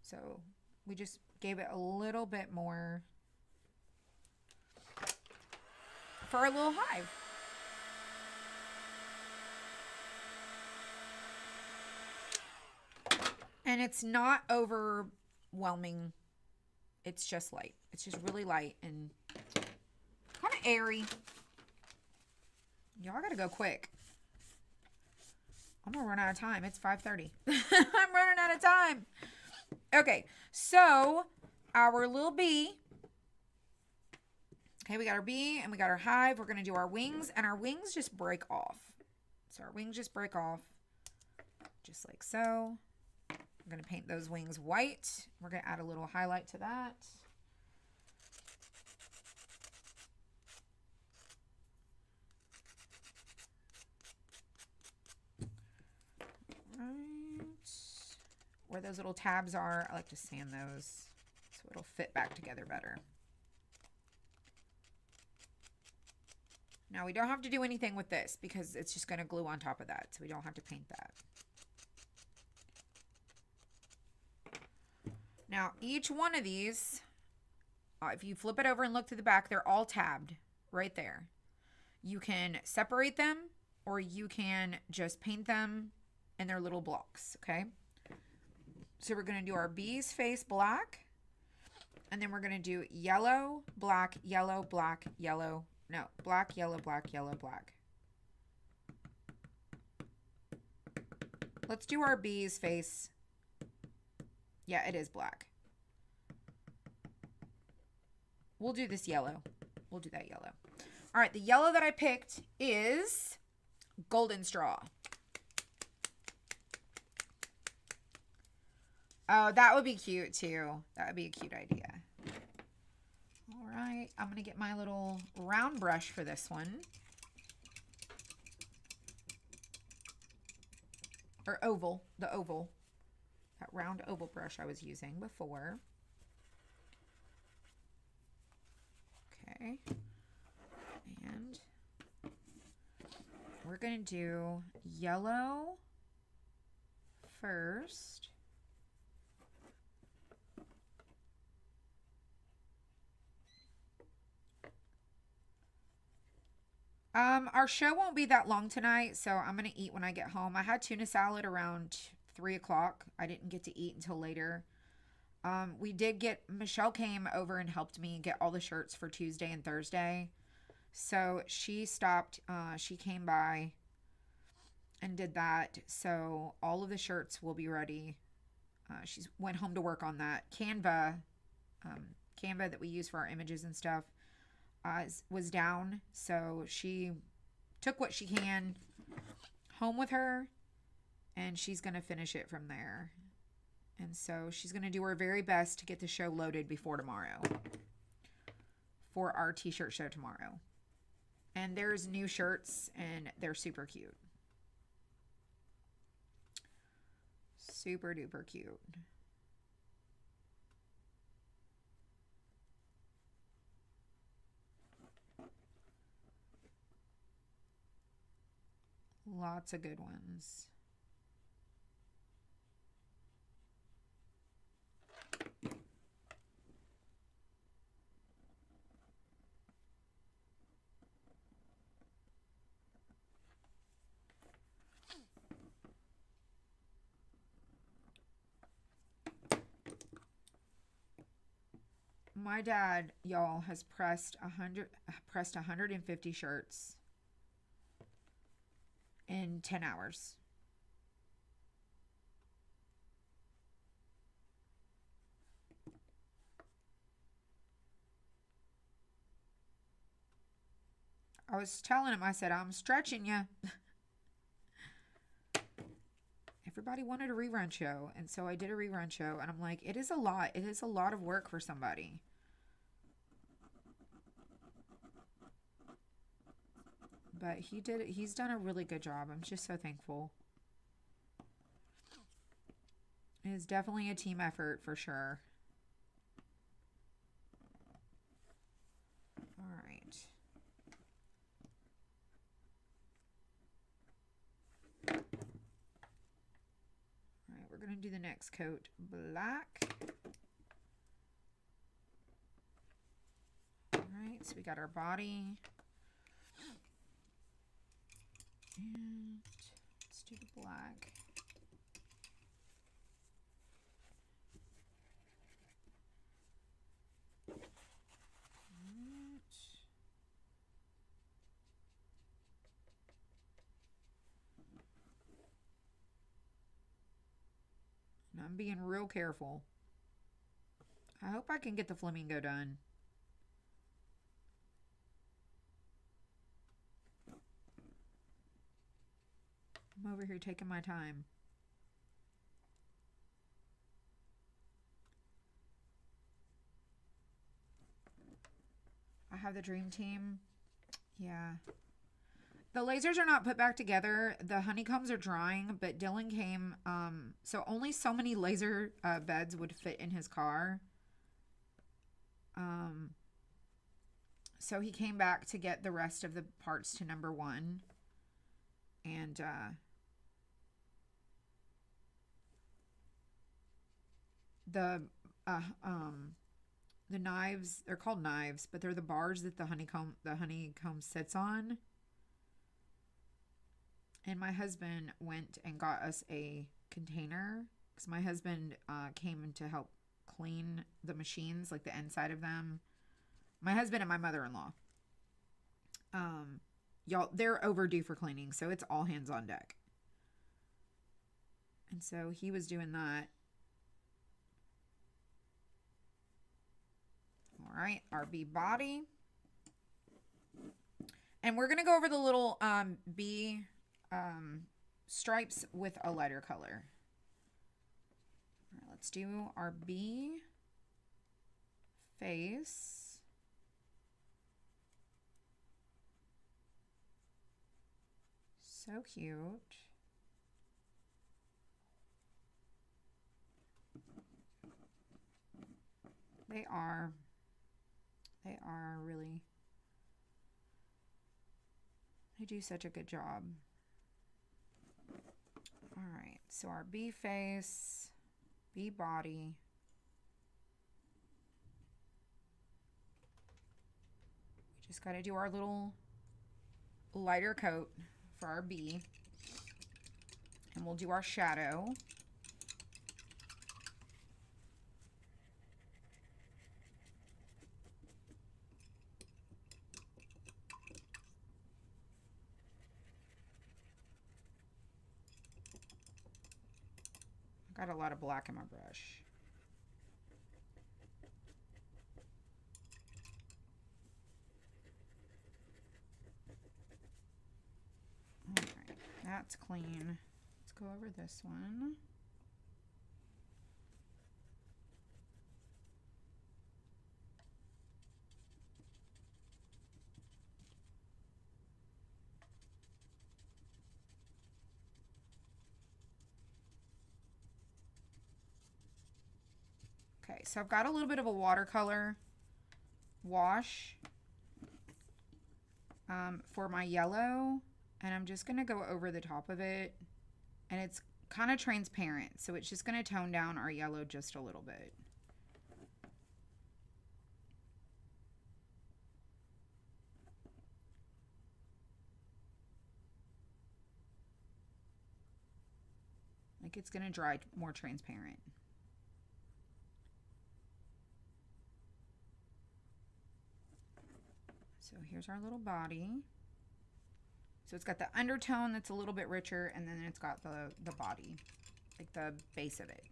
So we just gave it a little bit more for our little hive. And it's not overwhelming. It's just light. It's just really light and kind of airy. Y'all gotta go quick. I'm gonna run out of time. It's 5:30. I'm running out of time. Okay, so our little bee. Okay, we got our bee and we got our hive. We're gonna do our wings, and our wings just break off. So our wings just break off, just like so. We're gonna paint those wings white. We're gonna add a little highlight to that. Right. Where those little tabs are, I like to sand those so it'll fit back together better. Now we don't have to do anything with this because it's just going to glue on top of that, so we don't have to paint that. Now each one of these, if you flip it over and look to the back, they're all tabbed right there. You can separate them or you can just paint them in their little blocks, okay? So we're going to do our bee's face black, and then we're going to do yellow, black, yellow, black, yellow. No, black, yellow, black, yellow, black. Let's do our bee's face. Yeah, it is black. We'll do this yellow. We'll do that yellow. All right, the yellow that I picked is golden straw. Oh, that would be cute too. That would be a cute idea. All right, I'm going to get my little round brush for this one. Or oval, the oval. That round oval brush I was using before. Okay. And we're going to do yellow first. Our show won't be that long tonight, so I'm going to eat when I get home. I had tuna salad around 3 o'clock. I didn't get to eat until later. We did get, Michelle came over and helped me get all the shirts for Tuesday and Thursday. So she stopped, she came by and did that. So all of the shirts will be ready. She went home to work on that. Canva that we use for our images and stuff. Was down, so she took what she can home with her, and she's going to finish it from there. And so she's going to do her very best to get the show loaded before tomorrow for our t-shirt show tomorrow. And there's new shirts, and they're super cute. Super duper cute. Lots of good ones. My dad, y'all, has pressed 150 shirts in 10 hours. I was telling him, I said, I'm stretching you. Everybody wanted a rerun show, and so I did a rerun show, and I'm like, it is a lot. It is a lot of work for somebody. But he did it. He's done a really good job. I'm just so thankful. It is definitely a team effort for sure. All right. All right, we're going to do the next coat black. All right, so we got our body. And let's do the black. I'm being real careful. I hope I can get the flamingo done. I'm over here taking my time. I have the dream team. Yeah. The lasers are not put back together. The honeycombs are drying, but Dylan came, so only so many laser beds would fit in his car. So he came back to get the rest of the parts to number 1. And the knives, they're called knives, but they're the bars that the honeycomb sits on. And my husband went and got us a container because my husband came in to help clean the machines, like the inside of them. My husband and my mother-in-law. Y'all, they're overdue for cleaning, so it's all hands on deck. And so he was doing that. All right, our bee body. And we're going to go over the little bee stripes with a lighter color. All right, let's do our bee face. So cute. They are really, they do such a good job. All right, so our bee face, bee body. We just got to do our little lighter coat for our bee. And we'll do our shadow. Got a lot of black in my brush. All right, that's clean. Let's go over this one. Okay, so I've got a little bit of a watercolor wash for my yellow, and I'm just going to go over the top of it, and it's kind of transparent, so it's just going to tone down our yellow just a little bit. Like it's going to dry more transparent. So here's our little body. So it's got the undertone that's a little bit richer, and then it's got the body, like the base of it.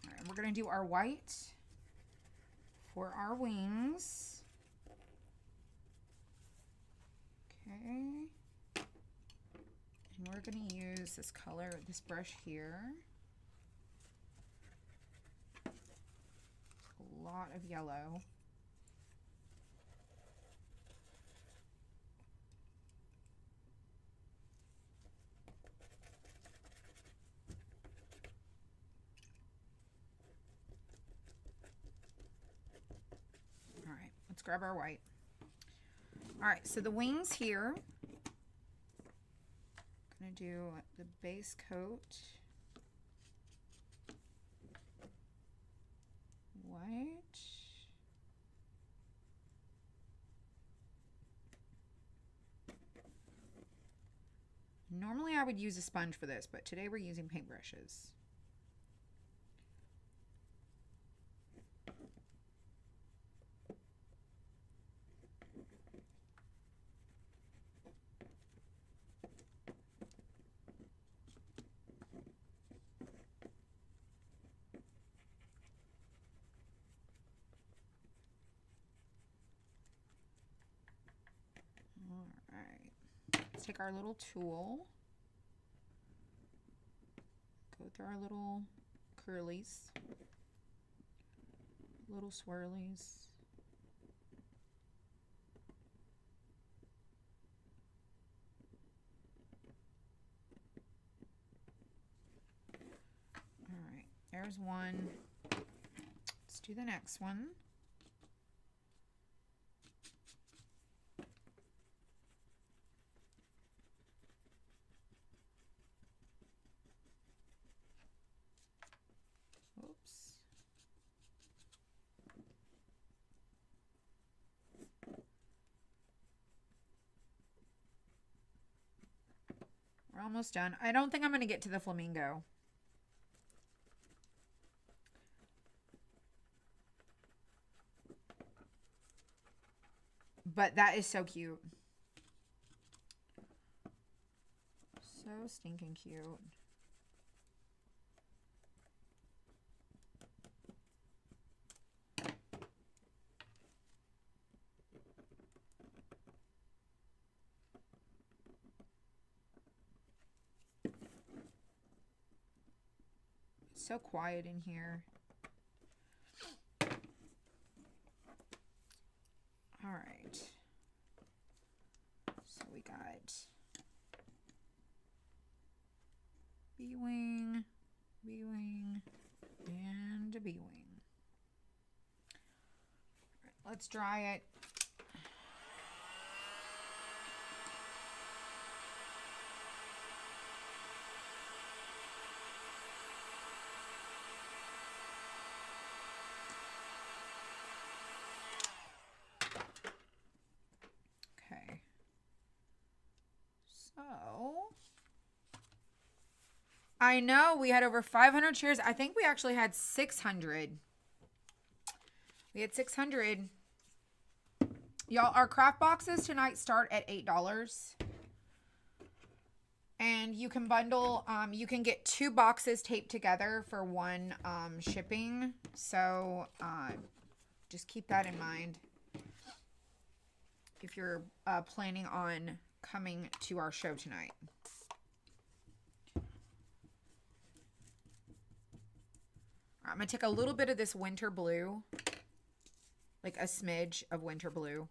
All right, we're going to do our white for our wings. Okay. And we're going to use this color, this brush here. A lot of yellow. Let's grab our white. All right, so the wings here, I'm gonna do the base coat, white. Normally I would use a sponge for this, but today we're using paintbrushes. Let's take our little tool. Go through our little curlies. Little swirlies. All right, there's one. Let's do the next one. Oops. We're almost done. I don't think I'm going to get to the flamingo. But that is so cute. So stinking cute. It's so quiet in here. All right. So we got B-wing, B-wing, and a B-wing. Right, let's dry it. Okay. So I know we had over 500 shares. I think we actually had 600. We had 600. Y'all, our craft boxes tonight start at $8. And you can bundle, you can get 2 boxes taped together for one shipping. So just keep that in mind if you're planning on coming to our show tonight. I'm going to take a little bit of this winter blue, like a smidge of winter blue,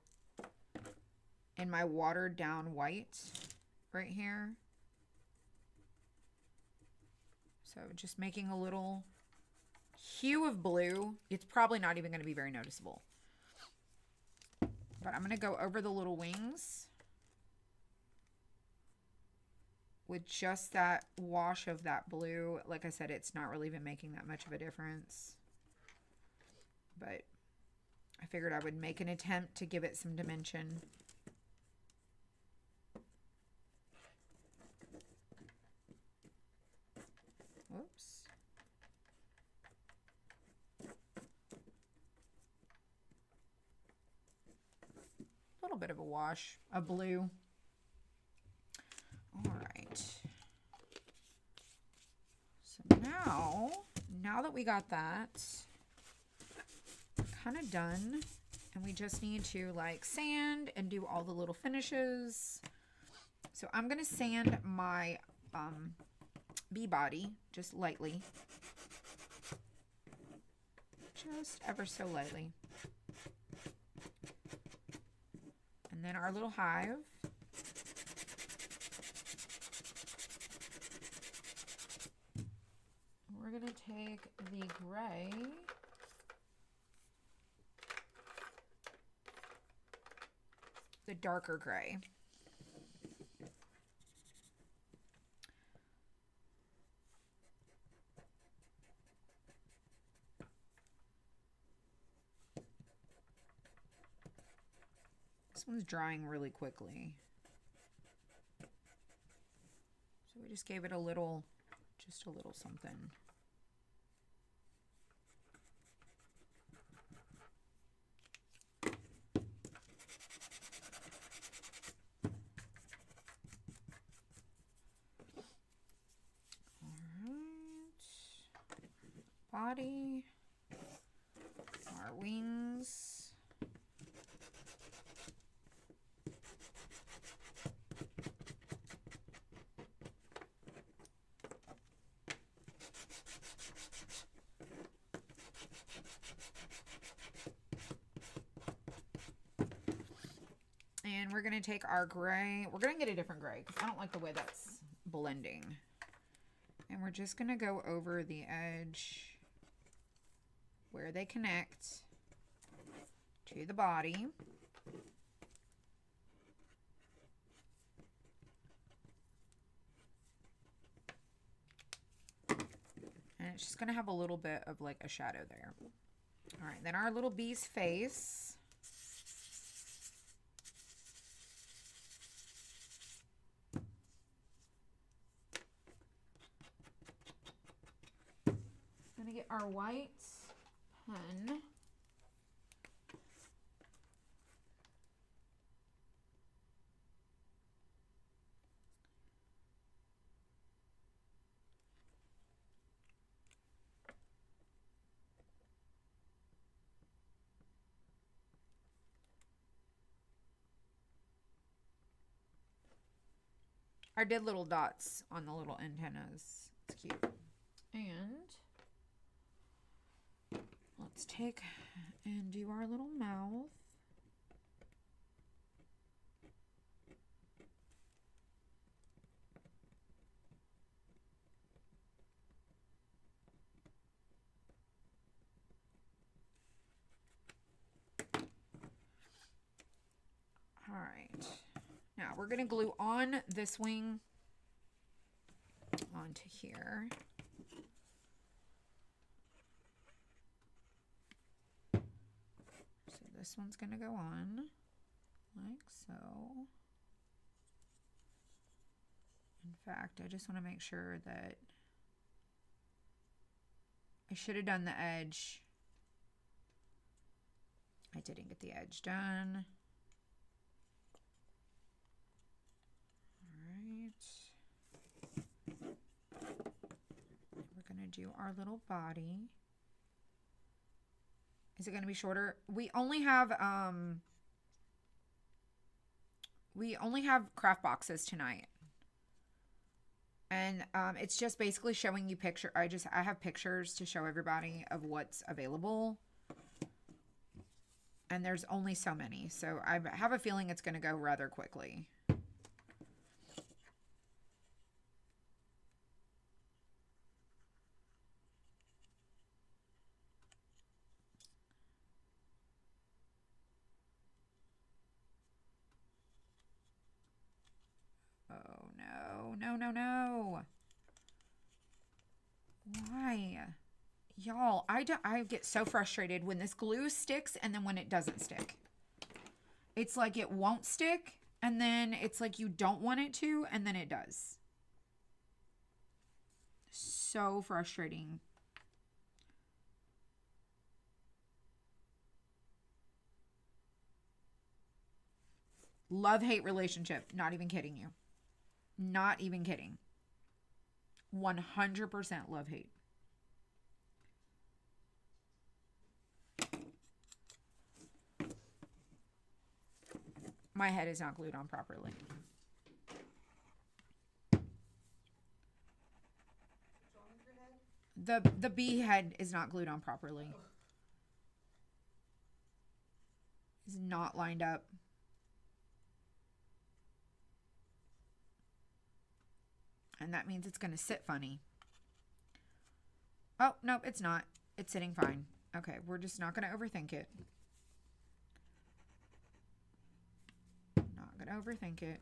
in my watered down white right here. So just making a little hue of blue. It's probably not even going to be very noticeable. But I'm going to go over the little wings with just that wash of that blue. Like I said, it's not really even making that much of a difference. But I figured I would make an attempt to give it some dimension. Whoops. A little bit of a wash of blue. All right. So now that we got that kind of done, and we just need to like sand and do all the little finishes. So I'm going to sand my bee body just lightly. Just ever so lightly. And then our little hive. We're going to take the gray. The darker gray. This one's drying really quickly. So we just gave it a little, just a little something. Body, our wings, then we're going to take our gray. We're going to get a different gray because I don't like the way that's blending. And we're just going to go over the edge where they connect to the body. And it's just going to have a little bit of like a shadow there. All right, then our little bee's face. Going to get our white pen. I did little dots on the little antennas. It's cute. And let's take and do our little mouth. All right. Now we're going to glue on this wing onto here. So this one's going to go on like so. In fact, I just want to make sure that I should have done the edge. I didn't get the edge done. We're going to do our little body. Is it going to be shorter? We only have craft boxes tonight. And it's just basically showing you picture. I have pictures to show everybody of what's available. And there's only so many. So I have a feeling it's going to go rather quickly. Oh, no, no, no, no. Why? Y'all, I get so frustrated when this glue sticks and then when it doesn't stick. It's like it won't stick and then it's like you don't want it to and then it does. So frustrating. Love-hate relationship. Not even kidding you. Not even kidding. 100% love-hate. My head is not glued on properly. The bee head is not glued on properly. It's not lined up. And that means it's going to sit funny. Oh, nope, it's not. It's sitting fine. Okay, we're just not going to overthink it. Not going to overthink it.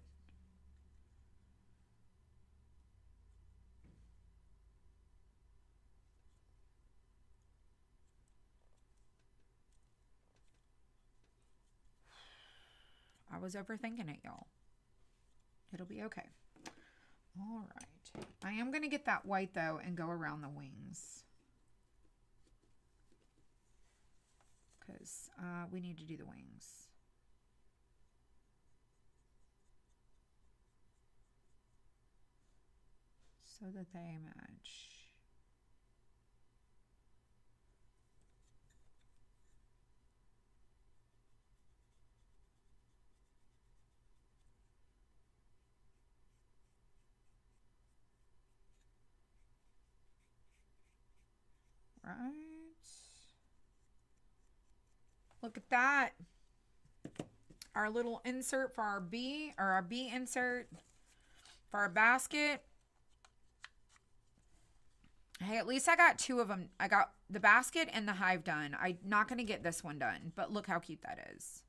I was overthinking it, y'all. It'll be okay. All right. I am going to get that white, though, and go around the wings. Because we need to do the wings. So that they match. Right. Look at that. our little insert for our bee, or our bee insert for our basket. Hey, at least I got 2 of them. I got the basket and the hive done. I'm not going to get this one done, but look how cute that is.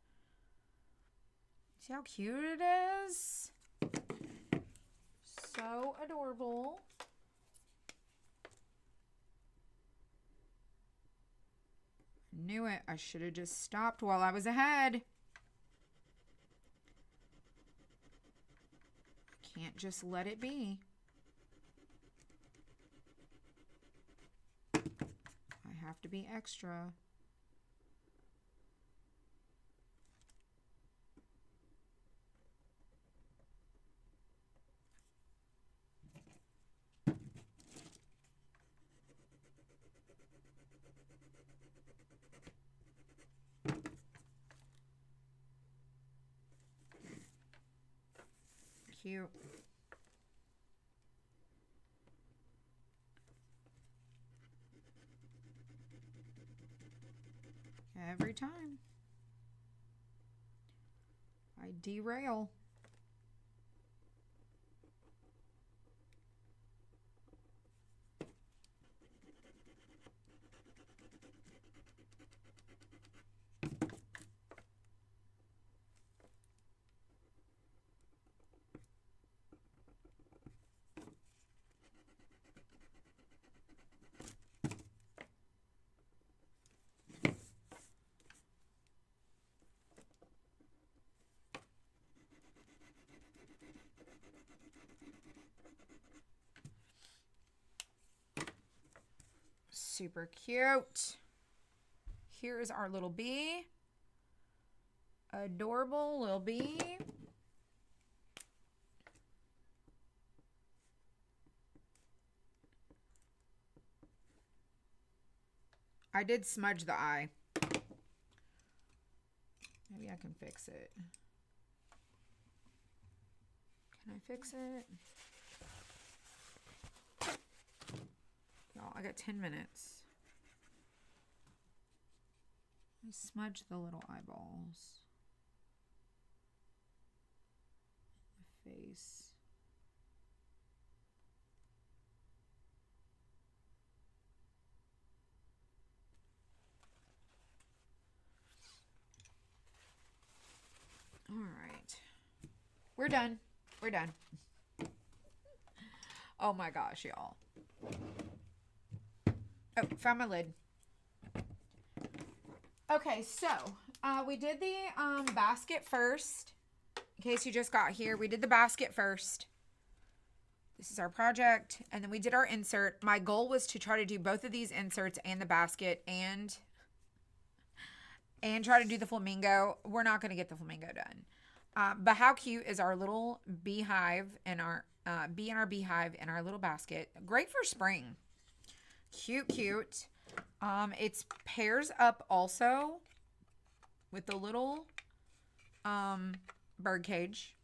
See how cute it is? So adorable. Knew it. I should have just stopped while I was ahead. Can't just let it be. I have to be extra. Cute. Every time I derail. Super cute. Here is our little bee. Adorable little bee. I did smudge the eye. Maybe I can fix it. Can I fix it? Y'all, I got 10 minutes. Let me smudge the little eyeballs. The face. All right. We're done. We're done. Oh my gosh, y'all. Oh, found my lid. Okay, so we did the basket first. In case you just got here, we did the basket first. This is our project. And then we did our insert. My goal was to try to do both of these inserts and the basket and try to do the flamingo. We're not going to get the flamingo done. But how cute is our little beehive and our bee in our beehive in our little basket. Great for spring. Cute, cute. It's pairs up also with the little bird cage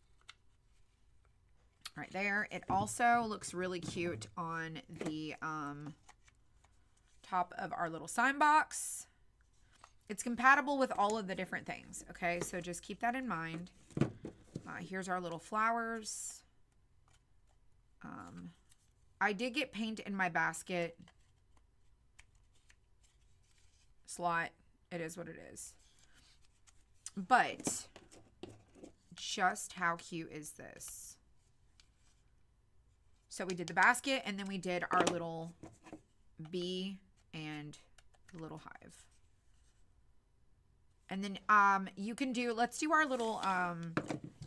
right there. It also looks really cute on the top of our little sign box. It's compatible with all of the different things. Okay, so just keep that in mind. Here's our little flowers. I did get paint in my basket slot. It is what it is. But just how cute is this? So we did the basket and then we did our little bee and the little hive. And then you can do, let's do our little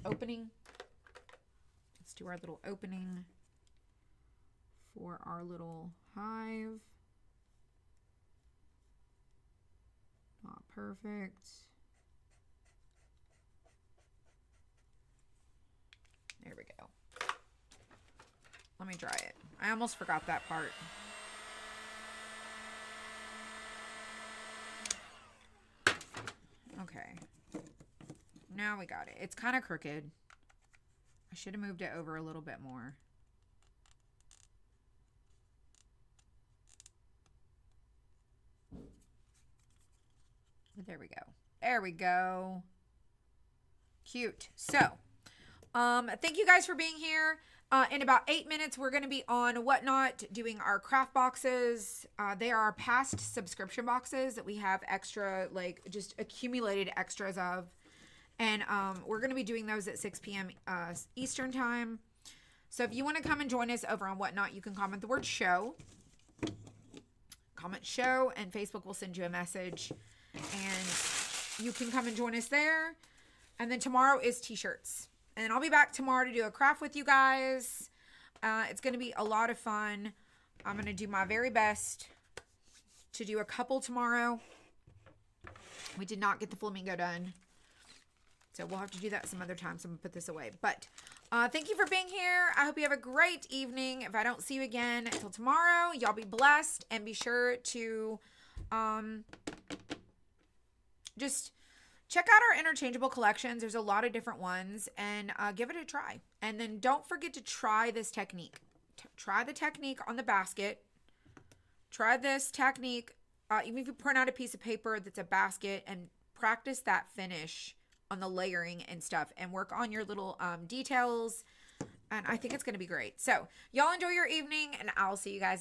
opening. Let's do our little opening for our little hive. Not perfect. There we go. Let me dry it. I almost forgot that part. Okay. Now we got it. It's kind of crooked. I should have moved it over a little bit more. But there we go. There we go. Cute. So, thank you guys for being here. In about 8 minutes, we're going to be on Whatnot doing our craft boxes. They are our past subscription boxes that we have extra, like just accumulated extras of. And we're going to be doing those at 6 p.m. Eastern time. So if you want to come and join us over on Whatnot, you can comment the word show. Comment show, and Facebook will send you a message. And you can come and join us there. And then tomorrow is t-shirts. And I'll be back tomorrow to do a craft with you guys. It's going to be a lot of fun. I'm going to do my very best to do a couple tomorrow. We did not get the flamingo done, so we'll have to do that some other time. So I'm going to put this away. But thank you for being here. I hope you have a great evening. If I don't see you again until tomorrow, y'all be blessed. And be sure to just check out our interchangeable collections. There's a lot of different ones, and give it a try. And then don't forget to try this technique. Try the technique on the basket. Try this technique. Even if you print out a piece of paper that's a basket, and practice that finish on the layering and stuff, and work on your little details. And I think it's going to be great. So y'all enjoy your evening, and I'll see you guys next.